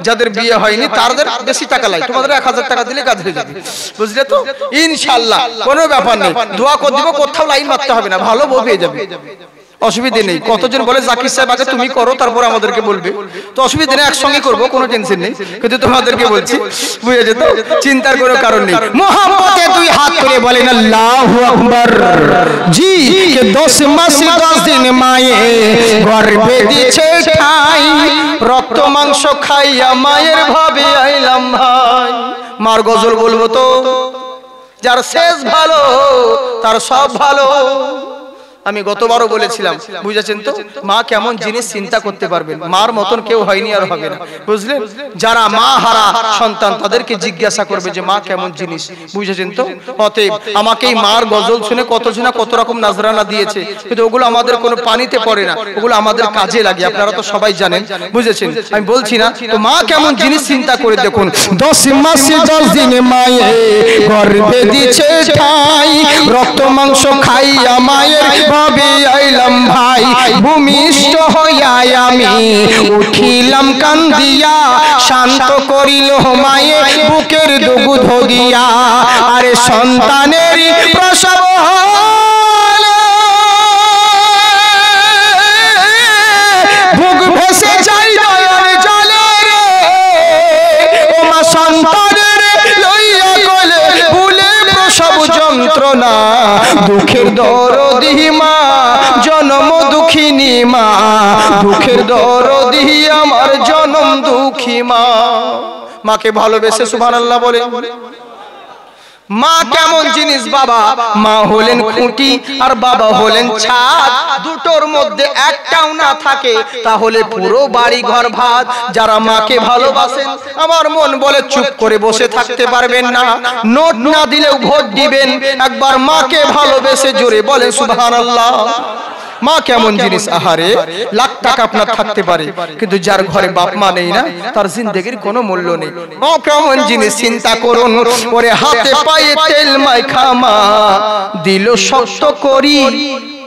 যাদের বিয়ে হয়নি, তাদের বেশি টাকা লাগে, তোমাদের 1000 টাকা দিলে কাজ হয়ে যাবে, বুঝলে তো? ইনশাআল্লাহ কোনো ব্যাপার নেই, দোয়া করে দেবো, কোথাও লাইন মারতে হবে না, ভালো বউ পেয়ে যাবে, অসুবিধে নেই। কতজন বলে জাকির সাহেব আগে তুমি করো তারপর আমাদেরকে বলবে, তো অসুবিধা নেই, একসঙ্গে করবো, কোনো টেনশন নেই, কিন্তু তোমাদেরকে বলছি, বুঝে যেত, চিন্তার কোনো কারণ নেই। মোহাম্মদে দুই হাত তুলে বলেন আল্লাহু আকবার। জি, 10 মাস 10 দিন মায়ে গর্ভে দিছে ঠাই, রক্ত মাংস খাইয়া মায়ের ভাবে আইলাম ভাই। মার গজল বলবো তো, যার শেষ ভালো তার সব ভালো। আমি গতবারও বলেছিলাম, বুঝেছেন তো? মা কেমন জিনিস চিন্তা করতে পারবেন, মার মতন কেউ হয়নি আর হবে না, বুঝলেন? যারা মা হারা সন্তান তাদেরকে জিজ্ঞাসা করবে যে মা কেমন জিনিস, বুঝেছেন তো? অতএব আমাকে এই মার গজল শুনে কতজনা কত রকম নাজরানা দিয়েছে, কিন্তু ওগুলো আমাদের কোনো পানিতে পড়ে না, ওগুলো আমাদের কাজে লাগে, আপনারা তো সবাই জানেন, বুঝেছেন? আমি বলছি না তো, মা কেমন জিনিস চিন্তা করে দেখুন। 10 মাস 10 দিন মায়ে গর্ভে দিছে ঠাই, রক্ত মাংস খাইয়া মায়ের ভাবে আইলাম ভাই, ভূমিষ্ঠ হইয়া আমি উঠিলাম কান্দিয়া, শান্ত করিল মায়ে বুকের দুগ্ধ দিয়া, আরে সন্তানের প্রসব বুক ভেসে যাই নয়ন জলে রে, ও মা সন্তানের লইয়া কোলে ভুলে প্রসব যন্ত্রণা, দুঃখের দরদি মা, জনম দুঃখিনী মা, দুঃখের দরদি আমার জনম দুঃখী মা। মাকে ভালোবেসে সুবহানাল্লাহ বলে। মা কেমন জিনিস বাবা, মা হলেন খুঁটি আর বাবা হলেন ছাদ, দুটোর মধ্যে একটাও না থাকে তাহলে পুরো বাড়ি ঘর ভাত। যারা মাকে ভালোবাসেন আমার মন বলে চুপ করে বসে থাকতে পারবেন না, নোট না দিলেও ভোট দিবেন। একবার মাকে ভালোবেসে জোরে বলে সুবহানাল্লাহ। মা কেমন জিনিস, আহারে লাখ টাকা আপনার থাকতে পারে কিন্তু যার ঘরে বাপ মা নেই না তার জিন্দেগির কোনো মূল্য নেই। মা কেমন জিনিস চিন্তা করুন। ওরে হাতে পায়ে তেল মাইখা মা দিল শক্ত করি,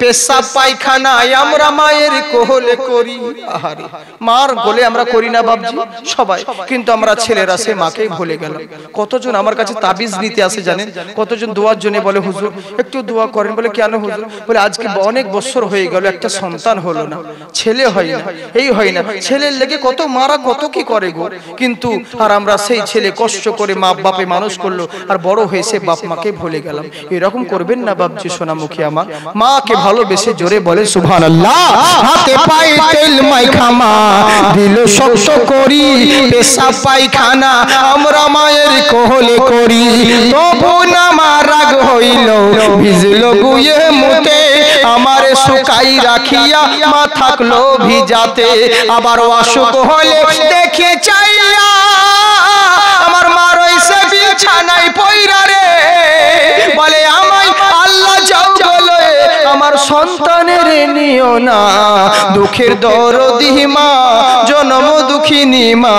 পেশাব পায়খানায় আমরা মায়ের কোলে করি। আহারে মার কোলে আমরা করি না বাবজি সবাই, কিন্তু আমরা ছেলেরা সে মাকেই ভুলে গেলাম। কতজন আমার কাছে তাবিজ নিতে আসে জানেন, কতজন দোয়ার জন্য বলে হুজুর একটু দোয়া করেন, বলে কেন হুজুর, বলে আজকে অনেক বছর হয়ে গেল একটা সন্তান হলো না, ছেলে হয় না, এই হয় না, ছেলের লেগে কত মারা কত কি করে গো, কিন্তু আর আমরা সেই ছেলে কষ্ট করে মা বাপে মানুষ করলো আর বড় হয়ে সে বাপ মাকে ভুলে গেলাম। এরকম করবেন না বাবজি সোনামুখী আমার, মাকে ভালোবেসে জোরে বলে সুবহানাল্লাহ। হাতে পায়ে তেল মাইখা মা দিল শক্ত করি, পেশাব পায়খানা আমরা মায়ের কোলে করি, তবু না মা রাগ হইল ভিজল গুয়ে মুতে, আমারে শুকাই রাখিয়া মা থাকলো ভিজাতে, আবার অসুখ হলে দেখে চাইয়া আমার মা রইছে বিছানায় পইরা রে, বলে আমায় আল্লাহ যাও বলে আমার সন্তানের নিও না, দুঃখের দরদি মা জনম দুঃখিনী মা,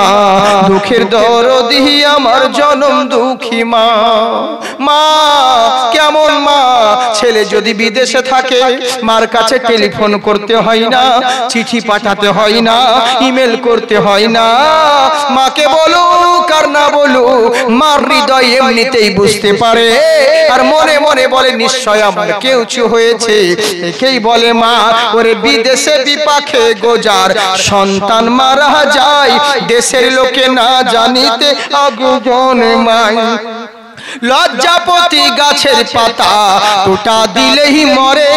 দুঃখের দরদি আমার জনম দুঃখী মা। মা কেমন মা, ছেলে যদি বিদেশে থাকে মার কাছে টেলিফোন করতে হয় না, চিঠি পাঠাতে হয় না, ইমেল করতে হয় না, মাকে বলুক আর না বলুক মার হৃদয় এমনিতেই বুঝতে পারে, আর মনে মনে বলে নিশ্চয় আমার কেউ হয়েছে, একেই বলে মা। ওরে বিদেশে বিপাকে গোজার সন্তান মারা যায়, দেশের লোকে না জানিতে আগুন মাই, লজ্জাপতি গাছের পাতা টুটা দিলেই মরে,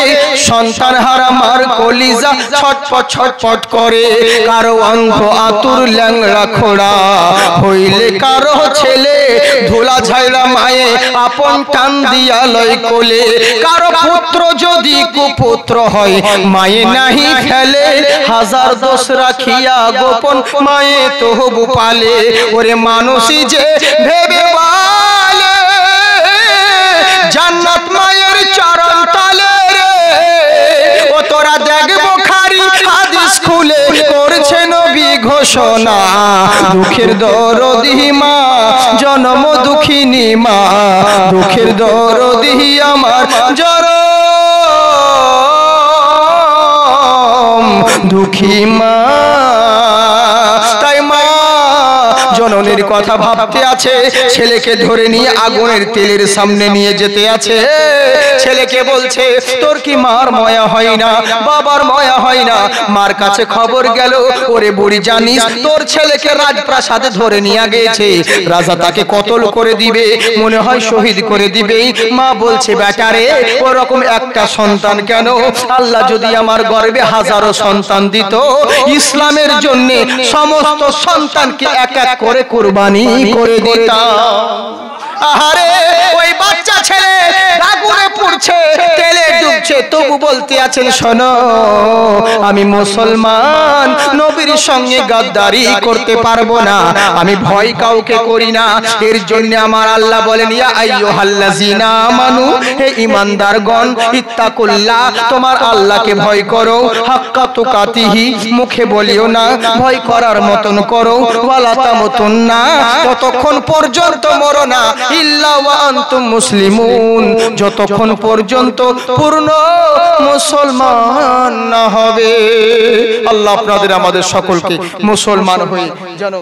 সন্তান হারা মার কলিজা ছটপট ছটপট করে, কারো অন্ধ আতুর ল্যাংড়া খোড়া হইলে কারো ছেলে ধুলা ঝাইলা মায়ে আপন টান দিয়া লয় কোলে, কারো পুত্র যদি কুপুত্র হয় মায়ে নাহি ফেলে, হাজার দোষ রাখিয়া গোপন মায়ে তবু পালে, ওরে মানুষই যে ভেবে জান্নাত মায়ের চরণ তলে রে, ও তোরা দেখবো খারি হাদিস খুলে করছে নবী ঘোষণা, দুঃখের দরদি মা জনম দুঃখিনী মা, দুঃখের দরদি আমার জনম দুঃখী মা। তাই মা জননীর কথা ভাবতে আছে, ছেলেকে ধরে নিয়ে আগুনের তেলের সামনে নিয়ে যেতে আছে, ছেলেকে বলছে তোর কি মার মায়া হয় না, বাবার মায়া হয় না, মার কাছে খবর গেল, ওরে বুড়ি জানিস তোর ছেলেকে রাজপ্রাসাদে ধরে নিয়ে গেছে, রাজা তাকে কতল করে দিবে, মনে হয় শহীদ করে দিবে। মা বলছে বেটারে ওরকম একটা সন্তান কেন, আল্লাহ যদি আমার গর্ভে হাজারো সন্তান দিত, ইসলামের জন্য সমস্ত সন্তানকে এক এক করে কুরবানি করে দিতাম। আহারে ওই বাচ্চা ছেলে আগুনে পুড়ছে, তেলে ডুবছে, তবু বলতে আছেন শোনো আমি মুসলমান, নবীর সঙ্গে গাদ্দারি করতে পারবো না, আমি ভয় কাউকে করি না, এর জন্য আমার আল্লাহ বলেন ইয়া আইয়ুহাল্লাযিনা আমানু, হে ঈমানদারগণ ইত্তাকুল্লাহ, তোমার আল্লাহকে ভয় করো, হাক্কা তুকাতিহি, মুখে বলিও না, ভয় করার মতন করো, ওয়ালা তামুতুন্না, ততক্ষণ পর্যন্ত মরো না, ইল্লা ওয়া আনতুম মুসলিমুন, যতক্ষণ পর্যন্ত পূর্ণ মুসলমান না হবে। আল্লাহ আপনাদের আমাদের সকলকে মুসলমান হয়ে যেন।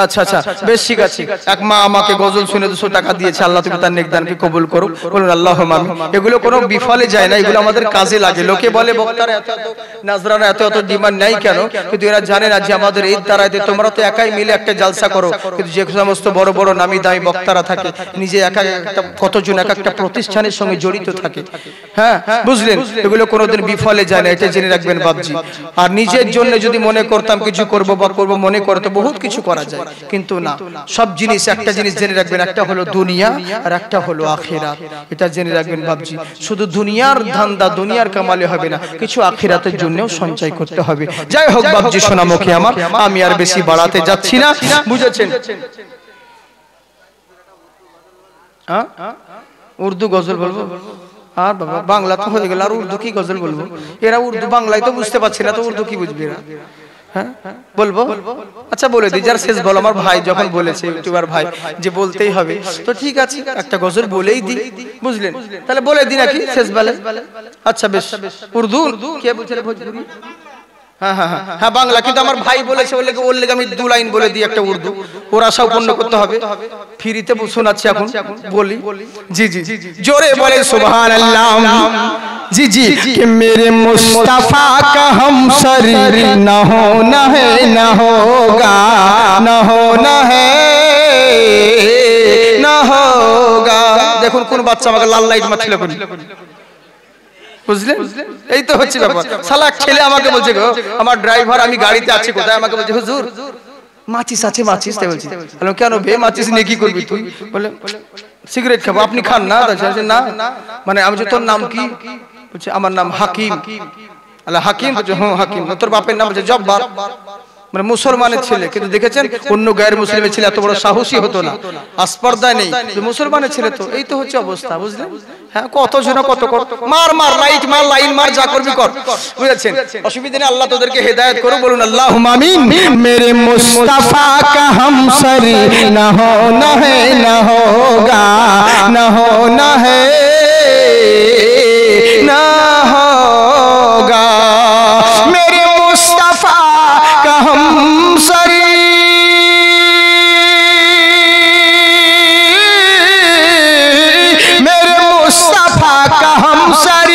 আচ্ছা আচ্ছা বেশ ঠিক আছে। এক মা আমাকে গজল শুনে 200 টাকা দিয়েছে, আল্লাহ তুমি তার নেকদানকে কবুল করো, বলুন আল্লাহুম্মা আমিন। এগুলো কোনো বিফলে যায় না, এগুলো আমাদের কাজে লাগে। লোকে বলে বক্তারা এত এত নাজরানা এত এত ডিমান্ড নাই কেন, কিন্তু এরা জানে না যে আমাদের ঈদ দাঁড়াইতে তোমরা তো একাই মিলে একটা জালসা করো, কিন্তু যে সমস্ত বড় বড় নামি দামি বক্তারা থাকে নিজে একা একটা কতজন এক একটা প্রতিষ্ঠানের সঙ্গে জড়িত থাকে, হ্যাঁ বুঝলেন, এগুলো কোনোদিন বিফলে যায় না, এটা জেনে রাখবেন বাবজি। আর নিজের জন্য যদি মনে করতাম কিছু করব বা করব মনে করতে বহুত কিছু করা যায়, কিন্তু না, সব জিনিস একটা জিনিস জেনে রাখবেন, একটা হলো দুনিয়া আর একটা হলো আখিরাত, এটা জেনে রাখবেন বাবজি। শুধু দুনিয়ার ধান্দা দুনিয়ার কামালে হবে না, কিছু আখিরাতের জন্যও সঞ্চয় করতে হবে। যাই হোক বাবজি সোনামুখী আমার, আমি আর বেশি বাড়াতে যাচ্ছি না, বুঝেছেন। উর্দু গজল বলবো, আর বাবা বাংলা তো হয়ে গেল, আর উর্দু কি গজল বলবো? এরা উর্দু বাংলায় তো বুঝতে পারছে না, তো উর্দু কি বুঝবে এরা? হ্যাঁ বলবো? আচ্ছা বলে দিই, যার শেষ বল। আমার ভাই যখন বলেছে, ইউটিউবার ভাই, যে বলতেই হবে, তো ঠিক আছে একটা গজল বলেই দিই, বুঝলেন? তাহলে বলে দিই নাকি শেষ বেলা? আচ্ছা বেশ। উর্দু কে বলছে? ভোজপুরি? হ্যাঁ হ্যাঁ হ্যাঁ হ্যাঁ বাংলা, কিন্তু আমার ভাই বলেছে, ওর লেগে আমি 2 লাইন বলে দিই একটা উর্দু, ওর আশা পূর্ণ করতে হবে। ফ্রিতে শোনাচ্ছি এখন, বলি। জি জি জোরে বলে সুবহানাল্লাহ। जी जी कि मेरे मुस्तफा का हम सर न होना है न होगा, न होना है न होगा। দেখুন কোন বাচ্চা আমাকে লাল লাইট মারছিল, বুঝলেন? এই তো হচ্ছে ব্যাপার। শালা ছেলে আমাকে বলছে, গো আমার ড্রাইভার, আমি গাড়িতে আছি কোথায়, আমাকে বলছে হুজুর মাচিস আছে, মাচিস। তাই বলছি, বললাম কেন বে, মাচিস নিয়ে কি করবি তুই? বলে সিগারেট খাবো। আপনি খান না? না মানে আমি, তোর নাম কি? বলছে আমার নাম হাকিম। আল্লাহ হাকিম? বলছে হ্যাঁ হাকিম। তোর বাপের নাম? বলছে জব্বার। মানে মুসলমানের ছেলে, কিন্তু দেখেছেন অন্য গায়ের মুসলিমের ছেলে এত বড় সাহসী হতো না, আসপর্দা নেই, মুসলমানের ছেলে। তো এই তো হচ্ছে অবস্থা, বুঝলেন? হ্যাঁ কত জন কত কর, মার মার লাইট মার, লাইন মার, যা করবি কর, বুঝেছেন? অসুবিধা নেই, আল্লাহ তোদেরকে হেদায়েত করুন, বলুন আল্লাহুম্মা আমিন। মেরে মুস্তাফা কা হামসর না হোনা है না होगा, না होना है না होगा। मेरे मुस्तफा का हमसर मेरे मुस्तफा का हमसर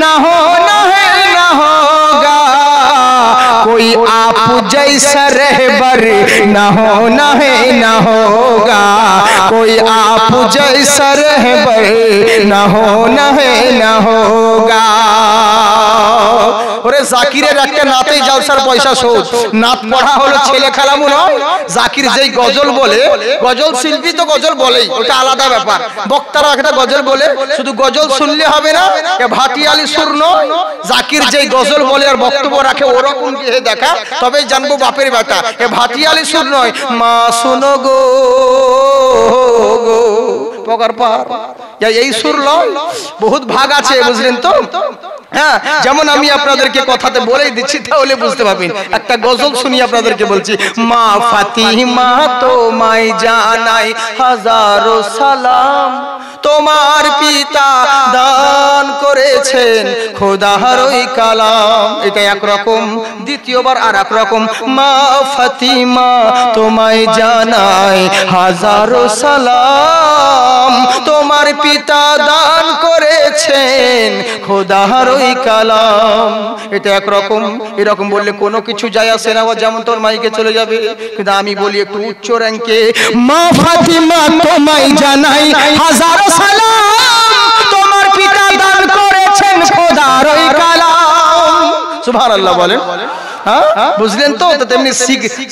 ना होना है ना होगा, कोई आप जैसा रहबर ना होना है ना होगा, कोई आप जैसा रहबर ना होना है ना होगा। ওরে জাকিরের একটা নাতেই জালসার পয়সা শোধ। নাত পড়া হলো ছেলে খেলামু নয়। জাকির যেই গজল বলে, গজল শিল্পী তো গজল বলেই, ওটা আলাদা ব্যাপার। বক্তারা একটা গজল বলে, শুধু গজল শুনলে হবে না, এ ভাটিয়ালি সুর নয়। জাকির যেই গজল বলে আর বক্তব্য রাখে, ওরকম কে দেখা, তবেই জানবো বাপের বেটা। এ ভাটিয়ালি সুর নয়, মা শোনো গো পগার পার, এই সুর নয়, বহুত ভাগ আছে, বুঝলেন তো? হ্যাঁ যেমন আমি আপনাদেরকে কথাতে বলেই দিচ্ছি, তাহলে বুঝতে পারবেন। একটা গজল শুনি আপনাদেরকে, বলছি মা ফাতিমা তোমায় জানাই হাজারো সালাম, তোমার পিতা দান করেছেন খোদার ওই কালাম। এটা একরকম, দ্বিতীয়বার আর এক রকম। মা ফাতিমা তোমায় জানাই হাজারো সালাম, তোমার পিতা দান করেছেন খোদার ওই কালাম। এটা একরকম। এরকম বললে কোনো কিছু যায় আসে না, যেমন তোর মাইকে চলে যাবে, কিন্তু আমি বলি একটু উচ্চ র্যাঙ্কে, মা ফাতিমা তোমায় জানাই হাজারো সালাম, তোমার পিতা দান করেছেন খোদার ওই কালাম। সুবহানাল্লাহ বলেন। বুঝলেন তো? তেমনি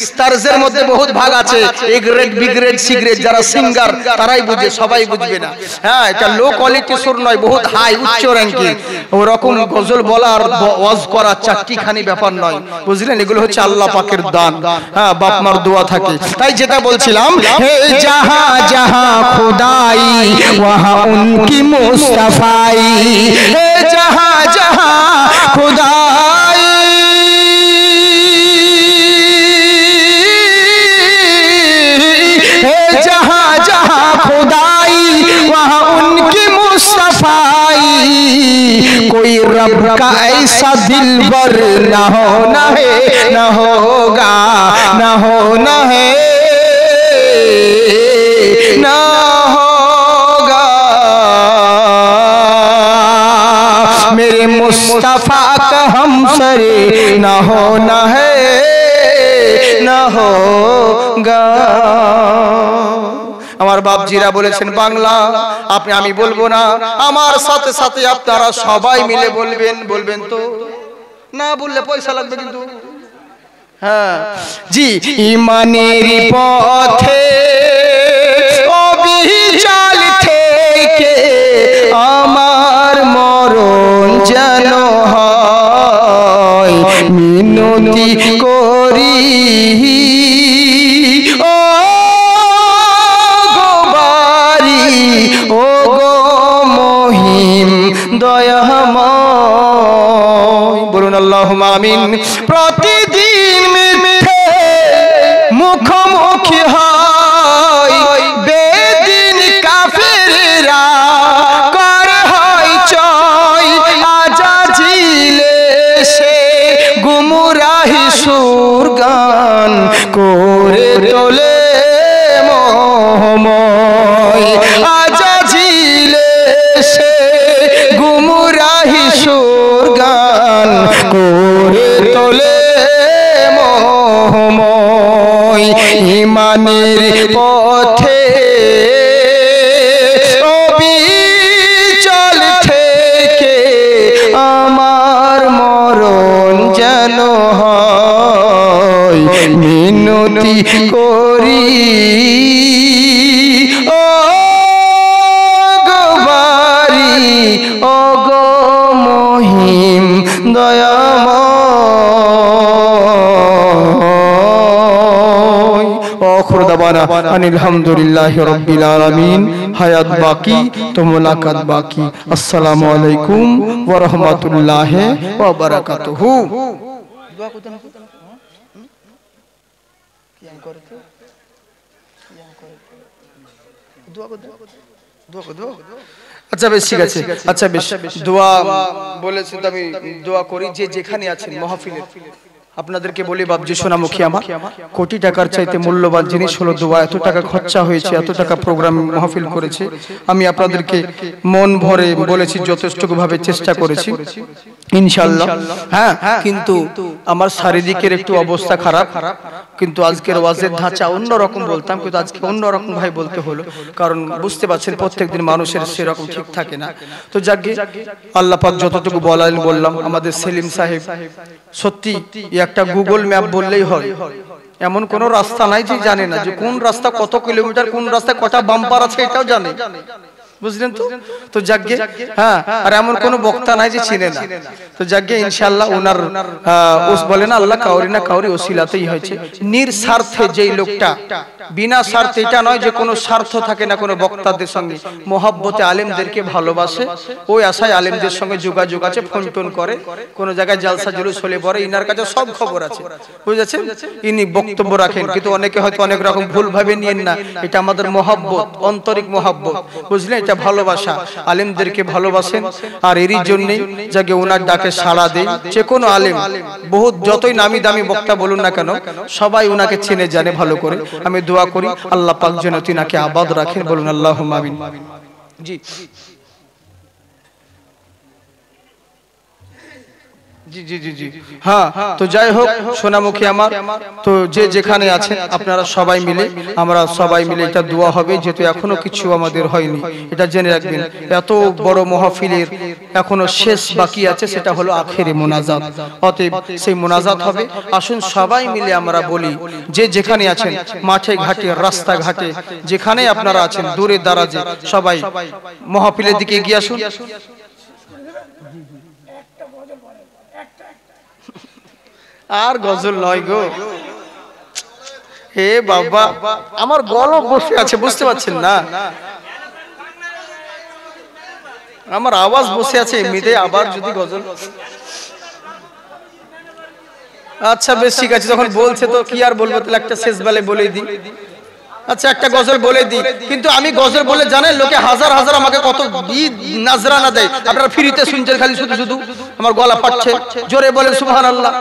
স্টারজের মধ্যে বহুত ভাগ আছে, A grade B grade C grade. যারা সিঙ্গার তারাই বুঝে, সবাই বুঝবে না। হ্যাঁ এটা লো কোয়ালিটি সুর নয়, বহুত হাই উচ্চ র্যাঙ্কিং। ওরকম গজল বলা আর ওয়াজ করা চারটিখানি ব্যাপার নয়, বুঝলেন? এগুলো হচ্ছে আল্লাহ পাকের দান। হ্যাঁ বাপ মার দোয়া থাকে। তাই যেটা বলছিলাম, হে জাহাঁ জাহাঁ খুদাই ওয়াহা উনকি মুস্তাফাই, হে জাহাঁ জাহাঁ খুদাই कोई रब का ऐसा दिलबर न होना है न होगा, न होना है न होगा। मेरे मुस्तफा का हमसरे न होना है न होगा। আমার বাপজিরা বলেছেন বাংলা, আপনি আমি বলবো না, আমার সাথে সাথে আপনারা সবাই মিলে বলবেন। বলবেন তো? না বললে পয়সা লাগবে কিন্তু। হ্যাঁ জি, ইমানের পথে অবিচল থেকে আমার মরণ যেন হয়, মিনতি করি ও গো মহিম আমিন। প্রতিদিন মিথ্যে মুখোমুখি হয় বেদিন কাফেররা, করে হয় চয় আজাজিলে সে গুমরাহি সুর গান করে তোলে মোহময়। আজাজিলে সে গুমরাহি সুর গান করে তোলে মোহময়। ইমানের পথে অবিচল থেকে আমার মরণ যেন হয়, মিনতি করি ও গো বারি ও গো মহিম দয়াময়। আখিরু দাওয়ানা আনিল হামদুলিল্লাহি রাব্বিল আলামিন। হায়াত বাকি তো মুলাকাত বাকি। আসসালামু আলাইকুম ওয়া রাহমাতুল্লাহি ওয়া বারাকাতুহু। দোয়া করতেন আচ্ছা বেশ ঠিক আছে। আচ্ছা বেশ দোয়া বলেছেন তো আমি দোয়া করি। যে যেখানে আছেন মাহফিলে আপনাদেরকে বলি বাপজি সোনামুখী আমার কোটি টাকার চাইতে মূল্যবান জিনিস হলো দোয়া। এত টাকা খরচা হয়েছে, এত টাকা প্রোগ্রাম মাহফিল করেছে, আমি আপনাদেরকে মন ভরে বলেছি, যথেষ্টভাবে ভাবে চেষ্টা করেছি ইনশাআল্লাহ। হ্যাঁ, কিন্তু আমার শারীরিকের একটু অবস্থা খারাপ, কিন্তু আজকের ওয়াজের ধাঁচা অন্যরকম বলতাম, কিন্তু আজকে অন্যরকম ভাই বলতে হলো, কারণ বুঝতে পারছেন প্রত্যেকদিন মানুষের সেরকম ঠিক থাকে না। তো যাকে আল্লাহ পাক যতটুকু বলেন বললাম। আমাদের সেলিম সাহেব সত্যি একটা গুগল ম্যাপ বললেই হয়, এমন কোন রাস্তা নাই যে জানে না যে কোন রাস্তা কত কিলোমিটার, কোন রাস্তায় কটা বাম্পার আছে এটাও জানে, বুঝলেন তো? তো যাকে হ্যাঁ, আর এমন কোন বক্তা নাই যে চিনে না। তো যাকে ইনশাআল্লাহ ওনার ওস বলে না আল্লাহ কাউরি না কাউরি ওসিলাতেই হয়েছে। নির্স্বার্থে যেই লোকটা, বিনা স্বার্থে, এটা নয় যে কোনো স্বার্থ থাকে না কোনো বক্তাদের সঙ্গে, মহব্বতে আলেমদেরকে ভালোবাসে, ওই আশায় আলেমদের সঙ্গে যোগাযোগ আছে, ফোন টোন করে, কোন জায়গায় জালসা জুলুস হলে পরে ইনার কাছে সব খবর আছে, বুঝেছেন? ইনি বক্তব্য রাখেন, কিন্তু অনেকে হয়তো অনেক রকম ভুল ভাবে নিয়েন না। এটা আমাদের মহব্বত, আন্তরিক মহব্বত, বুঝলেন? এটা ভালোবাসা, আলেমদেরকে ভালোবাসেন। আর এরই জন্য যাকে ওনার ডাকে সাড়া দেয়, যে কোনো আলেম, বহুত যতই নামি দামি বক্তা বলুন না কেন, সবাই ওনাকে চেনে জানে ভালো করে। আমি দোয়া করি আল্লাহ পাক যেন তিনাকে আবাদ রাখেন, বলুন আল্লাহুম্মা আমিন। জি জি জি জি জি হ্যাঁ। তো যাই হোক সোনামুখী আমার, তো যে যেখানে আছেন আপনারা সবাই মিলে, আমরা সবাই মিলে এটা দোয়া হবে, যেহেতু এখনো কিছু আমাদের হয়নি, এটা জেনে রাখবেন। এত বড় মাহফিলের এখনো শেষ বাকি আছে, সেটা হলো আখেরি মোনাজাত। অতএব সেই মোনাজাত হবে। আসুন সবাই মিলে আমরা বলি, যে যেখানে আছেন, মাঠে ঘাটে রাস্তা ঘাটে যেখানে আপনারা আছেন, দূরে দারাজে, সবাই মাহফিলের দিকে এগিয়ে আসুন। আর গজল নয় গো, হে বাবা, আমার গলা বসে আছে, বুঝতে পারছেন না? আমার আওয়াজ বসে আছে এমনিতে, আবার যদি গজল। আচ্ছা বেশ ঠিক আছে, যখন বলছে তো কি আর বলবো, তাহলে একটা শেষ বেলায় বলে দিই। আচ্ছা একটা গজল বলে দিই, কিন্তু আমি গজল বলে জানেন লোকে হাজার হাজার আমাকে কত নাজরানা দেয়, আপনারা ফ্রিতে শুনছেন খালি শুধু শুধু, আমার গলা ফাটছে। জোরে বলেন সুবহানাল্লাহ।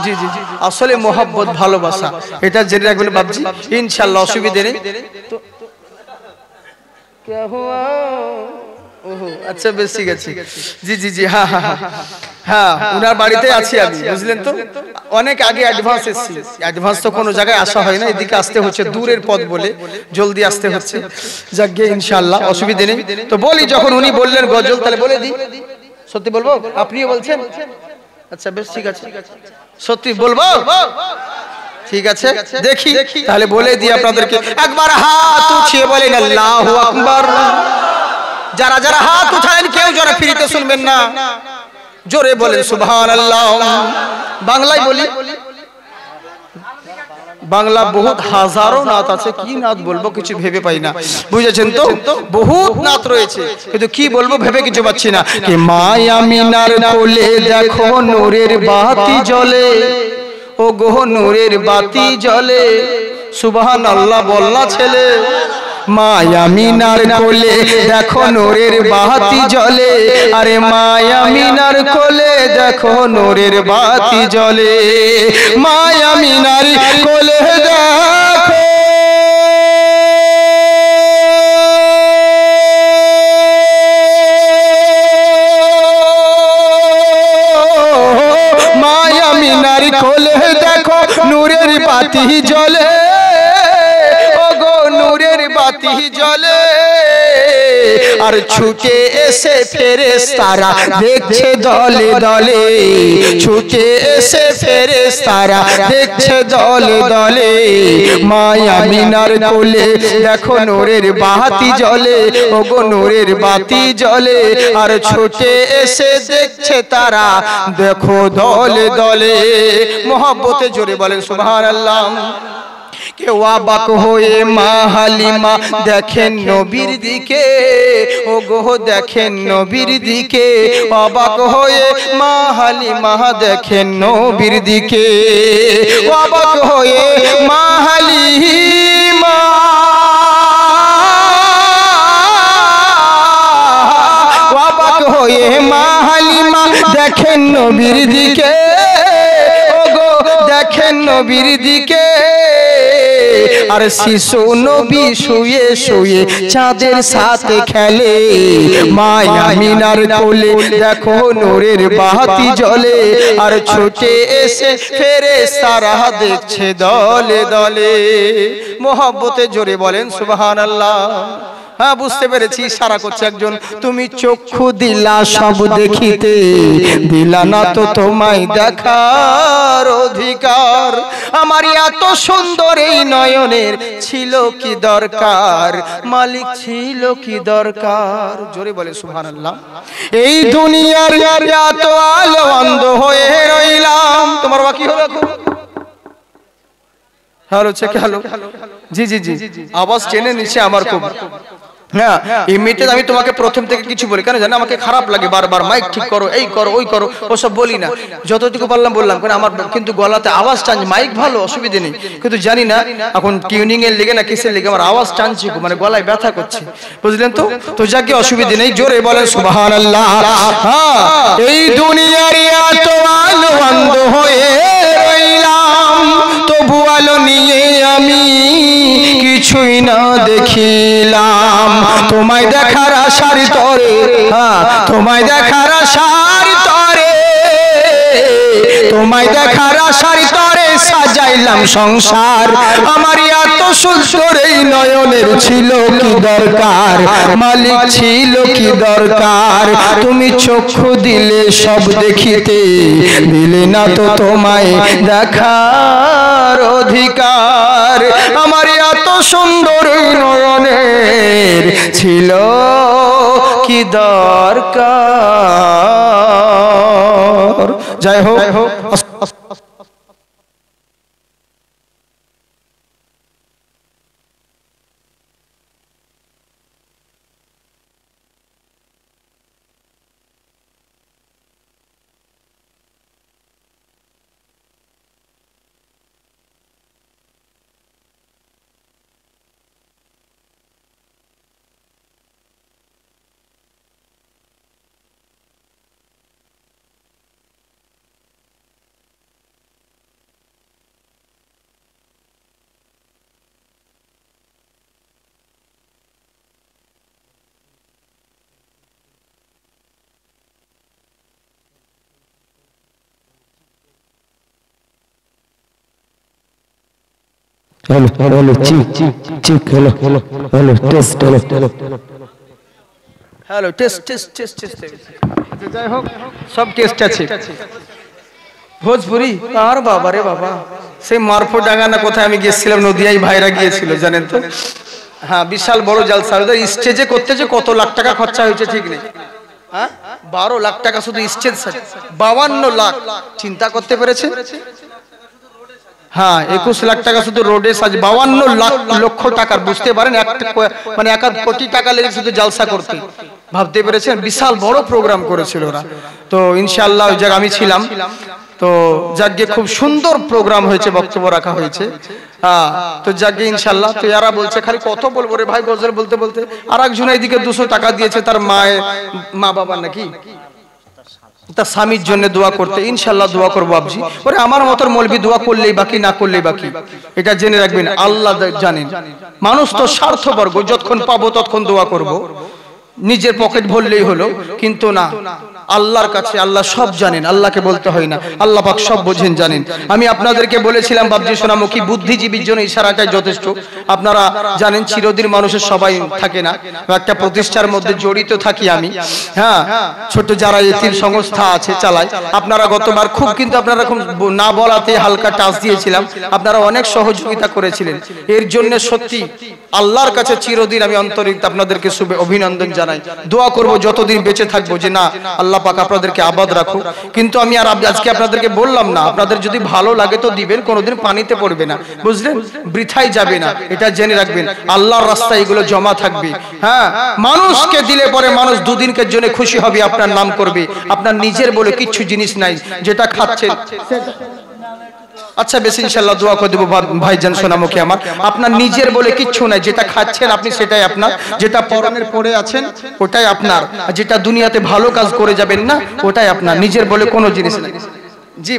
জি জি জি, আসলে মোহাব্বত ভালোবাসা, এটা জেনে রাখবেন বাবজি, ইনশাআল্লাহ অসুবিধা নেই। তো क्या हुआ? ওহো আচ্ছা বেশ ঠিক আছে। জি জি জি হ্যাঁ হ্যাঁ হ্যাঁ, উনার বাড়িতে আছি আমি, বুঝলেন তো? অনেক আগে অ্যাডভান্স এসেছি, অ্যাডভান্স তো কোনো জায়গায় আসা হয় না, এদিকে আসতে হচ্ছে, দূরের পথ বলে জলদি আসতে হচ্ছে। যাকে ইনশাআল্লাহ অসুবিধা নেই। তো বলি, যখন উনি বললেন গজল, তাহলে বলে দিই। সত্যি বলবো? আপনিও বলছেন? আচ্ছা বেশ ঠিক আছে, সত্যি বলবো? ঠিক আছে, দেখি তাহলে বলে দিই আপনাদেরকে। একবার হাত উঠিয়ে বলেন আল্লাহু আকবার। যারা যারা হাত উঠালেন কেউ যারা ফ্রিতে শুনবেন না, জোরে বলেন সুবহানাল্লাহ। বাংলায় বলি, বাংলা বহুত হাজারো নাত আছে, কি নাত বলবো কিছু ভেবে পাই না, বুঝেছেন তো? বহুত নাত রয়েছে, কিন্তু কি বলবো ভেবে কিছু পাচ্ছি না। কি মায়া মিনার কোলে দেখো নূরের বাতি জ্বলে, ও গো নূরের বাতি জ্বলে, সুবহানাল্লাহ বললা ছেলে। মায়া মিনার কোলে দেখো নূরের বাতি জ্বলে, আরে মায়া মিনার কোলে দেখো নূরের বাতি জ্বলে, মায়া মিনার কোলে দেখো মায়া মিনার কোলে দেখো নূরের বাতি জ্বলে, বাতি জ্বলে, আর ছুটে এসে ফেরেশতারা দেখছে দলে দলে, ছুটে এসে ফেরেশতারা দেখছে দলে দলে, মায়া মিনার কোলে দেখো নূরের বাতি জ্বলে, ওগো নূরের বাতি জ্বলে, আর ছুটে এসে দেখছে তারা দেখো দলে দলে। মোহাব্বতে জোরে বলেন সুবহানাল্লাহ। কেউ অবাক হয়ে মা হালিমা দেখেন নবীর দিকে, ও গো দেখেন নবীর দিকে, অবাক হয়ে মা হালিমা দেখেন নবীর দিকে, অবাক হয়ে মা হালিমা অবাক হয়ে মা হালিমা দেখেন নবীর দিকে, ও গো দেখেন নবীর দিকে, আর শিশু নবী শুয়ে শুয়ে চাঁদের সাথে খেলে, মায়া মিনার কোলে দেখো নূরের বাতি জ্বলে, আর ছুটে এসে ফেরেশতারা দেখছে দলে দলে। মোহাব্বতে জোরে বলেন সুবহানাল্লাহ। হ্যাঁ বুঝতে পেরেছি, ইশারা করছে একজন, তুমি চক্ষু দিলা সব দেখিতে, দিলা না তো তোমায় দেখার অধিকার, আমার এত সুন্দর এই নয়নের ছিল কি দরকার, মালিক ছিল কি দরকার, জোরে বলে সুবহানাল্লাহ। এই দুনিয়ার এত আলো অন্ধ হয়ে রইলাম, তোমার বাকি হলো এখন। হ্যালো চেক, হ্যালো, জি জি জি, আওয়াজ টেনে নিচ্ছে আমার খুব। হ্যাঁ এমনিতে আমি তোমাকে প্রথম থেকে কিছু বলি, কেন জানো আমাকে খারাপ লাগে বারবার, মাইক ঠিক করো, এই করো ওই করো, ওসব বলি না, যতটুকু পারলাম বললাম, কারণ আমার কিন্তু গলাতে আওয়াজ টানছে, মাইক ভালো অসুবিধে নেই, কিন্তু জানি না এখন টিউনিং এর লেগে না কিসের লেগে আমার আওয়াজ টানছে, মানে গলায় ব্যথা করছে, বুঝলেন তো? তো যাকে অসুবিধে নেই, জোরে বলেন সুবহানাল্লাহ। হ্যাঁ এই দুনিয়ার এত আলো অন্ধ হয়ে রইলাম, তবু আলো নিয়ে আমি কিছুই না দেখিলাম, তোমায় দেখার আশার তরে, হ্যাঁ তোমায় দেখার আশার তরে, তোমায় দেখার আশার তরে সাজাইলাম সংসার, আমার এত সুন্দর এই নয়নের ছিল কি দরকার, মালিক ছিল কি দরকার, তুমি চক্ষু দিলে সব দেখিতে, দিলে না তো তোমায় দেখার অধিকার, আমার এত সুন্দর নয়নের ছিল কি দরকার। জয় হোক। Hello hello check check hello hello test hello hello test test test test जय हो सब टेस्ट আছে ভোজপুরি আর বাবা রে বাবা সেই মারফতডাঙ্গা না কোথায় আমি গিয়েছিলাম নদিয়ায় ভাইরা গিয়েছিল জানেন তো হ্যাঁ বিশাল বড় জলসা ওদের স্টেজে করতে যে কত লাখ টাকা খরচা হয়েছে ঠিক নেই হ্যাঁ 12 লাখ টাকা শুধু স্টেজ 52 লাখ চিন্তা করতে পেরেছে হ্যাঁ 21 লাখ টাকা শুধু রোডে সাজ, 52 লক্ষ টাকার, বুঝতে পারেন মানে 1 কোটি টাকা লেগে শুধু জালসা করতে, ভাবতে পেরেছেন? বিশাল বড় প্রোগ্রাম করেছিল ওরা। তো ইনশাআল্লাহ ওই জায়গায় আমি ছিলাম। তো যাকে খুব সুন্দর প্রোগ্রাম হয়েছে, বক্তব্য রাখা হয়েছে। হ্যাঁ, তো যাকে ইনশাআল্লাহ। তো এরা বলছে খালি কত বলবো রে ভাই গজল বলতে বলতে। আর একজন এইদিকে 200 টাকা দিয়েছে তার মা বাবা নাকি তার স্বামীর জন্য দোয়া করতে। ইনশাআল্লাহ দোয়া করবো আপজি। ওরে আমার মতো মৌলবি দোয়া করলেই বাকি, না করলেই বাকি, এটা জেনে রাখবেন। আল্লাহ জানেন, মানুষ তো স্বার্থপর, যতক্ষণ পাবো ততক্ষণ দোয়া করব, নিজের পকেট ভরলেই হলো। কিন্তু না, আল্লাহর কাছে আল্লাহ সব জানেন, আল্লাহকে বলতে হয় না, আল্লাহ পাক সব বোঝেন, জানেন। আমি আপনাদেরকে বলেছিলাম বাবজি সোনামুখী, বুদ্ধিজীবীর জন্য ইশারাটাই যথেষ্ট। আপনারা জানেন চিরদিন মানুষের সবাই থাকে না, একটা প্রতিষ্ঠার মধ্যে জড়িত থাকি আমি। হ্যাঁ, ছোট যারা এতিম সংস্থা আছে চালায়। আপনারা গতবার খুব, কিন্তু আপনারা খুব না বলাতে হালকা টাচ দিয়েছিলাম, আপনারা অনেক সহযোগিতা করেছিলেন। এর জন্য সত্যি আল্লাহর কাছে চিরদিন আমি অন্তরিত আপনাদেরকে শুভে অভিনন্দন জানাই। দোয়া করব যতদিন বেঁচে থাকবো যে না আল্লাহ পাক আপনাদেরকে আবাদ রাখুক। কিন্তু আমি আর আজকে আপনাদেরকে বললাম না, আপনাদের যদি ভালো লাগে তো দিবেন, কোনোদিন পানিতে পড়বে না, বুঝলেন? বৃথাই যাবে না, এটা জেনে রাখবেন। আল্লাহর রাস্তায় এগুলো জমা থাকবে। হ্যাঁ, মানুষকে দিলে পরে মানুষ দুদিনকের জন্য খুশি হবে, আপনার নাম করবে। আপনার নিজের বলে কিচ্ছু জিনিস নাই, যেটা খাচ্ছেন। আচ্ছা বেশ, ইনশাআল্লাহ দোয়া করে দেবো ভাইজান সোনামুখী আমার। আপনার নিজের বলে কিচ্ছু নাই, যেটা খাচ্ছেন আপনি সেটাই আপনার, যেটা পরনের পরে আছেন ওটাই আপনার, যেটা দুনিয়াতে ভালো কাজ করে যাবেন না ওটাই আপনার, নিজের বলে কোনো জিনিস নাই। জি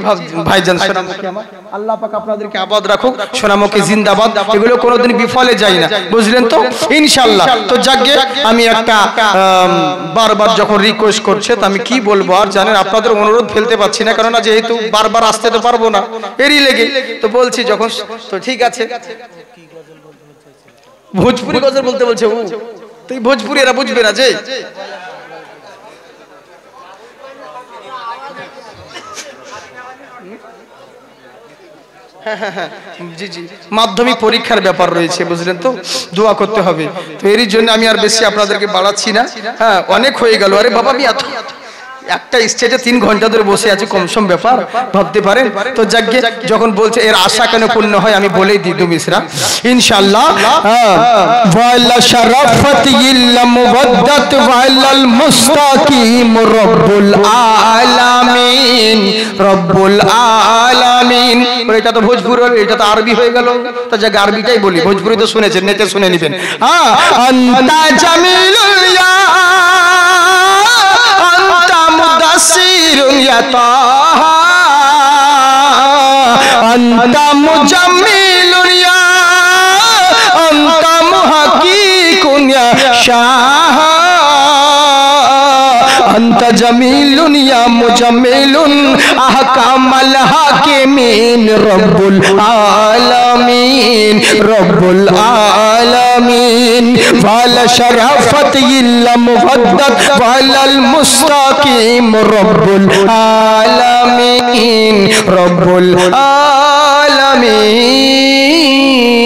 ভাইজান সোনামুখী আমার, আল্লাহ পাক আপনাদেরকে আবাদ রাখুক। সোনামুখী জিন্দাবাদ, এগুলো কোনোদিন বিফলে যায় না, বুঝলেন তো ইনশাআল্লাহ। তো যাকে আমি একটা বারবার যখন রিকোয়েস্ট করছে, তো আমি কি বলবো আর জানেন, আপনাদের অনুরোধ ফেলতে পারছি না, কারণ যেহেতু বারবার আসতে তো পারবো না, এরই লেগে তো বলছি যখন। তো ঠিক আছে, ভোজপুরি গজল বলতে বলছে ও, তো ভোজপুরি এরা বুঝবে না যে। জি জি, মাধ্যমিক পরীক্ষার ব্যাপার রয়েছে, বুঝলেন তো, দোয়া করতে হবে। তো এরই জন্য আমি আর বেশি আপনাদেরকে বাড়াচ্ছি না। হ্যাঁ, অনেক হয়ে গেল। আরে বাবা, আমি এত একটা স্টেজে 3 ঘন্টা ধরে বসে আছি, কমসম ব্যাপার ভাবতে পারেন। তো যাকে যখন বলছে এর আশা কেন পূর্ণ হয়, আমি বলেই দিই দু মিসরা ইনশাআল্লাহ। ওয়ালা শারাফাত ইল্লা মুওয়াদ্দাত ওয়ালাল মুস্তাকিম রব্বুল আলামিন, রব্বুল আলামিন। এটা তো ভোজপুরি, এটা তো আরবি হয়ে গেল। তো যাকে আরবিটাই বলি, ভোজপুরি তো শুনেছেন, নেটে শুনে নেবেন। হ্যাঁ, আনতা জামিলুল ইয়া মুদাসসিরুন ইয়া তাহা, আনতা মুজাম্মিলুন ইয়া আনতা মুহাক্কিকুন ইয়া শাহ, আনতা জামিলুন ইয়া মুজাম্মিলুন আহকামাল হাকিমিন রব্বুল আলামিন, রব্বুল আলামিন। ওয়ালা শারাফাত ইল্লা মুওয়াদ্দাত ওয়ালাল মুস্তাকিম রব্বুল আলামিন, রব্বুল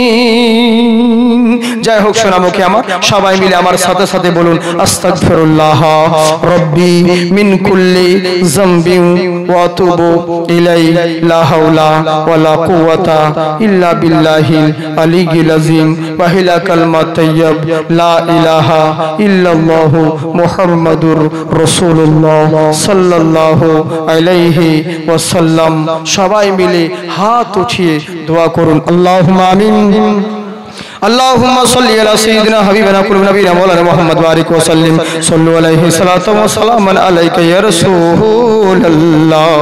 আলামিন। যাই হোক সোনামুখী আমার, সবাই মিলে আমার সাথে সাথে বলুন আস্তাগফিরুল্লাহ রব্বি মিন কুল্লি যামবিন ওয়া আতুবু ইলাইহি, লা হাওলা ওয়ালা কুওয়াতা ইল্লা বিল্লাহিল আলিয়্যিল আযীম। ওয়া হিলা কালমাত তাইয়্যিব লা ইলাহা ইল্লাল্লাহু মুহাম্মাদুর রাসূলুল্লাহ সাল্লাল্লাহু আলাইহি ওয়াসাল্লাম। সবাই মিলে হাত উঠিয়ে দোয়া করুন, আল্লাহুম্মা আমিন। اللهم صل على سيدنا حبيبنا قلوب نبينا مولانا محمد بارك وسلم صلوا عليه صلاة وسلام عليك يا رسول الله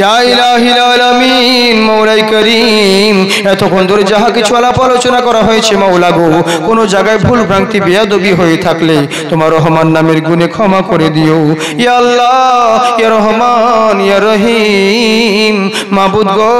يا إله العالمين مولاي كريم। এতক্ষণ ধরে যাহা কিছু আলাপ আলোচনা করা হয়েছে মাওলা গো, কোনো জায়গায় ভুল ভ্রান্তি বেয়াদবি হয়ে থাকলে তোমার রহমান নামের গুণে ক্ষমা করে দিও ইয়া আল্লাহ, ইয়া রহমান, ইয়া রহিম। মাবুদ গো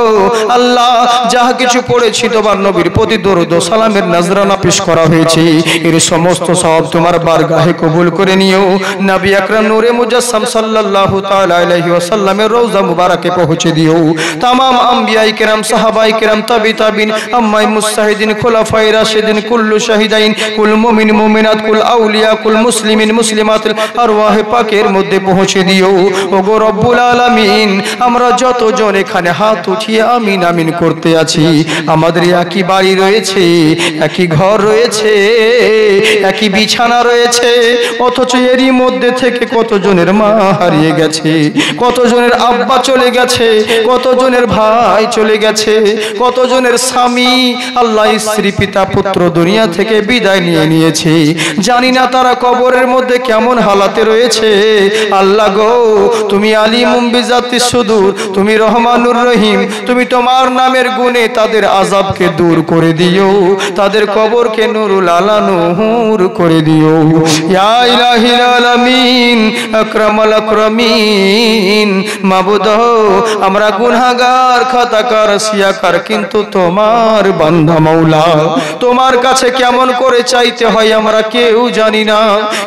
আল্লাহ, যাহা কিছু পড়েছি তোমার নবীর প্রতি দরুদ ও সালামের নজরানা পেশ করা হয়েছে, এর সমস্ত সওয়াব তোমার বারগাহে কবুল করে নিও। নবী আকরাম নূরে মুজাসসাম সাল্লাল্লাহু তাআলা আলাইহি ওয়াসাল্লামের রওজা মুবারকে পৌঁছে দিও। तमाम अंबियाए किराम साहाबाए किराम ताबी ताबीन अम्माए मुस्ताहिदीन खुलाफाए राशिदीन कुल्लु शहीदाइन कुल मुमिन मुमिनात कुल आउलिया कुल मुस्लिमिन मुस्लिमात अरवाह पाकेर मध्य पहुँचे दिओ। ओगो रब्बुल आलामीन আমরা যতজন এখানে হাত উঠিয়ে আমিন আমিন করতে আছি, আমাদের একই বাড়ি রয়েছে, একই ঘর রয়েছে, একই বিছানা রয়েছে, অথচ এরই মধ্যে থেকে কতজনের মা হারিয়ে গেছে, কতজনের আব্বা চলে গেছে, কতজনের ভাই চলে গেছে, কতজনের স্বামী আল্লাহ স্ত্রী পিতা পুত্র দুনিয়া থেকে বিদায় নিয়ে নিয়েছে। জানি না তারা কবরের মধ্যে কেমন হালাতে রয়েছে। আল্লাহ গো, তুমি আলিমুম বিজাতিস সুদূর, তুমি রহমানুর রহিম, তুমি তোমার নামের গুণে তাদের আযাবকে দূর করে দিও, তাদের কবরকে নুরুল আলা নূর করে দিও। ইয়া ইলাহিল আলামিন আকরামাল আকরামিন, মাবুদ আমরা গুনাহগার খাতাকার সিয়াকার, কিন্তু তোমার বান্দা মাওলা, তোমার কাছে কেমন করে চাইতে হয় আমরা কেউ জানি না,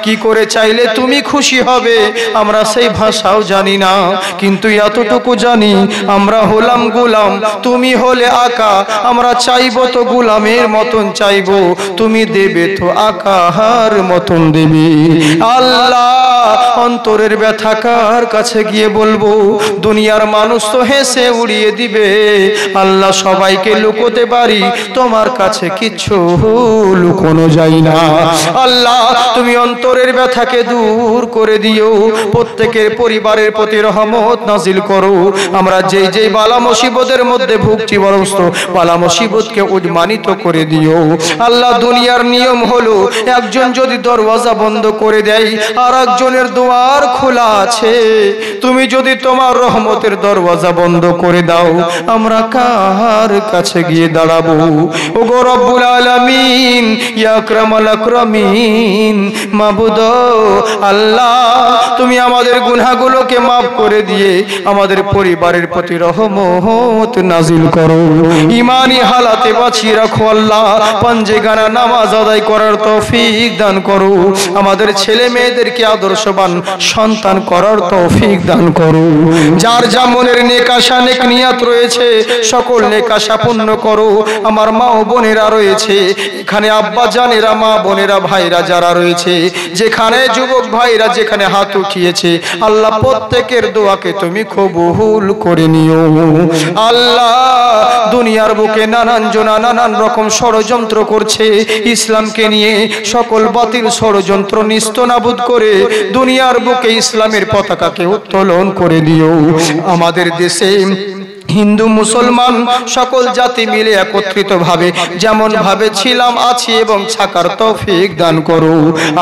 কি করে চাইলে তুমি খুশি হবে আমরা সেই ভাষাও জানি না, কিন্তু এতটুকু জানি আমরা হলাম গোলাম, তুমি হলে আকা, আমরা চাইবো তো গোলামের মতন চাইবো, তুমি দেবে তো আকার মতন দেবে। আল্লাহ অন্তরের ব্যথা কার কাছে গিয়ে বলবো? দুনিয়ার মানুষ তো হেসে উড়িয়ে দিবে, আল্লাহ সবাইকে লুকোতে পারি, তোমার কাছে কিচ্ছু লুকোনো যায় না। আল্লাহ তুমি অন্তরের ব্যথাকে দূর করে দিও, প্রত্যেকের পরিবারের প্রতি রহমত নাজিল করো। আমরা যেই যেই বালা মুসিবতের মধ্যে ভুগছি বরস্ত বালা মুসিবতকে উদ্মানিত করে দিও। আল্লাহ দুনিয়ার নিয়ম হলো একজন যদি দরওয়াজা বন্ধ করে দেয় আর একজনের দুয়ার খোলা আছে, তুমি যদি তোমার রহমতের দরওয়াজা বন্ধ করে দাও আমরা কার কাছে গিয়ে দাঁড়াবো? ওগো রব্বুল আলামিন ইয়া আকরামাল আকরামিন, মাবুদ আল্লাহ তুমি আমাদের গুনাহগুলোকে maaf করে দিয়ে আমাদের পরিবারের প্রতি রহমত নাজিল করো, ঈমানি হালাতে বাঁচিয়ে রাখো। আল্লাহ পাঞ্জেগানা নামাজ আদায় করার তৌফিক দান করো, আমাদের ছেলে মেয়েদেরকে আদর্শবান সন্তান করার তৌফিক দান করো। যার যা মনের নেক আশা নেক নিয়াত রয়েছে সকল নেক আশা পূর্ণ করো। আমার মা ও বোনেরা রয়েছে এখানে, আব্বা জানেরা, মা বোনেরা, ভাইরা যারা রয়েছে যেখানে, যুবক ভাইরা যেখানে হাত উঠিয়েছে, আল্লাহ প্রত্যেকের দোয়াকে তুমি কবুল করে নিও। আল্লাহ দুনিয়ার বুকে নানান জনা নানান রকম ষড়যন্ত্র করছে, ইসলামকে নিয়ে সকল বাতিল ষড়যন্ত্র নিস্তনাবুদ করে দুনিয়ার বুকে ইসলামের পতাকাকে উত্তোলন করে দিও। আমাদের দেশে হিন্দু মুসলমান সকল জাতি মিলে একত্রিত ভাবে যেমন ভাবে ছিলাম আছি এবং থাকার তৌফিক দান করো।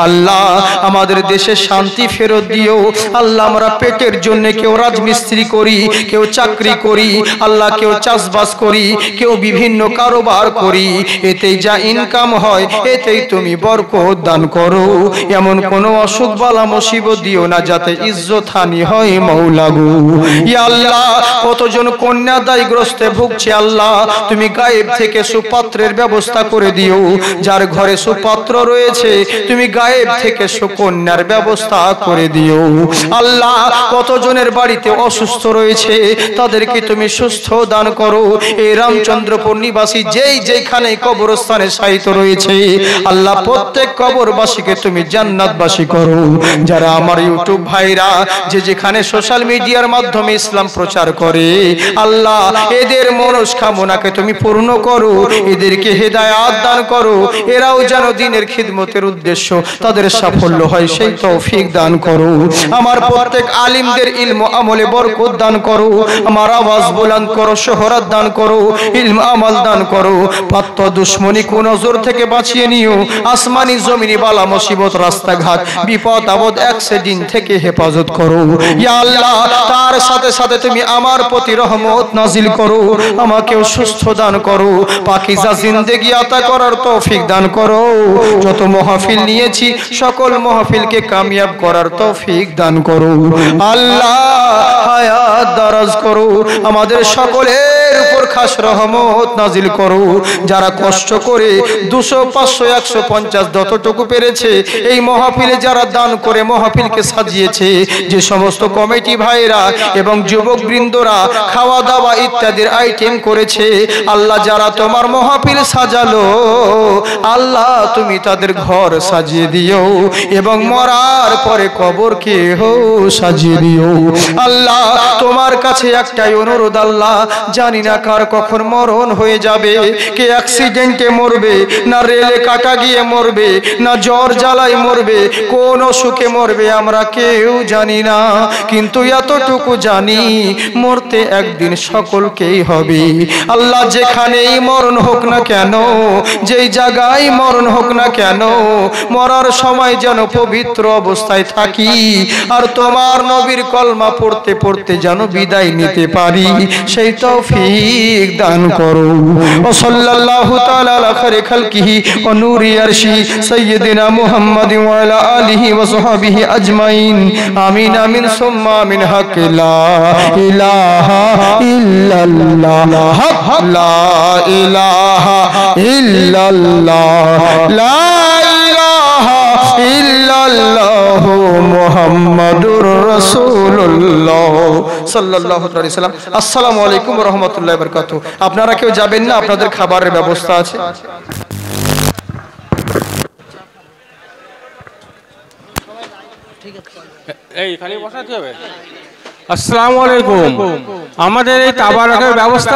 আল্লাহ আমাদের দেশে শান্তি ফেরত দিও। আল্লাহ আমরা পেটের জন্য কেউ রাজমিস্ত্রি করি, কেউ চাকরি করি, আল্লাহ কেউ চাষবাস করি, কেউ বিভিন্ন কারোবার করি, এতেই যা ইনকাম হয় এতেই তুমি বরকত দান করো। এমন কোনো অসুখ বালা মুসিবত দিও না যাতে ইজ্জত হানি হয় মাওলা গো। ইয়া আল্লাহ কতজন কন্যাদায়গ্রস্তে ভুগছে, আল্লাহ তুমি গায়েব থেকে সুপাত্রের ব্যবস্থা করে দিও। যার ঘরে সুপাত্র রয়েছে তুমি গায়েব থেকে সুকন্যার ব্যবস্থা করে দিও। আল্লাহ কতজনের বাড়িতে অসুস্থ রয়েছে তাদেরকে তুমি সুস্থ দান করো। এই রামচন্দ্রপুর নিবাসী যেই যেখানে কবরস্থানে শায়িত রয়েছে আল্লাহ প্রত্যেক কবরবাসীকে তুমি জান্নাতবাসী করো। যারা আমার ইউটিউব ভাইরা যে যেখানে সোশ্যাল মিডিয়ার মাধ্যমে ইসলাম প্রচার করে আল্লাহ এদের মনস্কামনাকে তুমি পূর্ণ করো, এদেরকে হেদায়েত দান করো, এরাও যেন দ্বীনের খিদমতের উদ্দেশ্য তাদের সাফল্য হয় সেই তৌফিক দান করো। আমার প্রত্যেক আলিমদের ইলম আমলে বরকত দান করো, আমার আওয়াজ বুলন্দ করো, শোহরত দান করো, ইলম আমল দান করো। পাত্ত দুশ্মনী কুনজর থেকে বাঁচিয়ে নিও, আসমানি জমিনি বালা মুসিবত রাস্তাঘাট বিপদ আপদ অ্যাক্সিডেন্ট থেকে হেফাজত করো। ইয়া আল্লাহ তার সাথে সাথে তুমি আমার প্রতি রহমত নাজিল করো, আমাকেও সুস্থ দান করো, পাকিজা জিন্দেগি আতা করার তৌফিক দান করো। যত মাহফিল নিয়েছি সকল মাহফিলকে কামিয়াব করার তৌফিক দান করো। আল্লাহ হায়াত দারাজ করো, আমাদের সকলের উপর খাস রহমত নাজিল করো। যারা কষ্ট করে 200 500 150 যতটুকু পেরেছে এই মাহফিলে যারা দান করে মাহফিলকে সাজিয়েছে, যে সমস্ত কমিটি ভাইরা এবং যুবক বৃন্দরা খাওয়া দাওয়া ইত্যাদির আইটেম করেছে, আল্লাহ যারা তোমার মাহফিল সাজালো, আল্লাহ তুমি তাদের ঘর সাজিয়ে দিও এবং মরার পরে কবরকে সাজিয়ে দিও। আল্লাহ তোমার কাছে একটাই অনুরোধ, আল্লাহ জানি না কার কখন মরণ হয়ে যাবে, কে অ্যাক্সিডেন্টে মরবে, না রেলে কাটা গিয়ে মরবে, না জ্বর জ্বালায় মরবে, কোন অসুখে মরবে আমরা কেউ জানি না, কিন্তু এতটুকু জানি মরতে একদিন সকলকেই হবে। আল্লাহ যেখানেই মরণ হোক না কেন, যেই জায়গায় মরণ হোক না কেন, মরার সময় যেন পবিত্র অবস্থায় থাকি আর তোমার নবীর কলমা পড়তে পড়তে যেন বিদায় নিতে পারি, সেই তৌফিক দান করো। ও সাল্লাল্লাহু তাআলা আলা খায়রি খালকিহি ওয়া নূরি আরশি সাইয়্যিদিনা মুহাম্মাদিন ওয়া আলা আলিহি ওয়া সাহবিহি আজমাইন। আমিন আমিন সুম্মা আমিন। হক লা ইলাহা ইল্লাল্লাহ, হক লা ইলাহা ইল্লাল্লাহ, লা ইলাহা ইল্লাল্লাহ মুহাম্মাদুর রাসূলুল্লাহ সাল্লাল্লাহু আলাইহি সাল্লাম। আসসালামু আলাইকুম ওয়া রাহমাতুল্লাহি ওয়া বারাকাতুহু। আপনারা কেউ যাবেন না, আপনাদের খাবারের ব্যবস্থা আছে। এই খালি বসাতে হবে। আসসালামু আলাইকুম। আমাদের এই তাবারকের ব্যবস্থা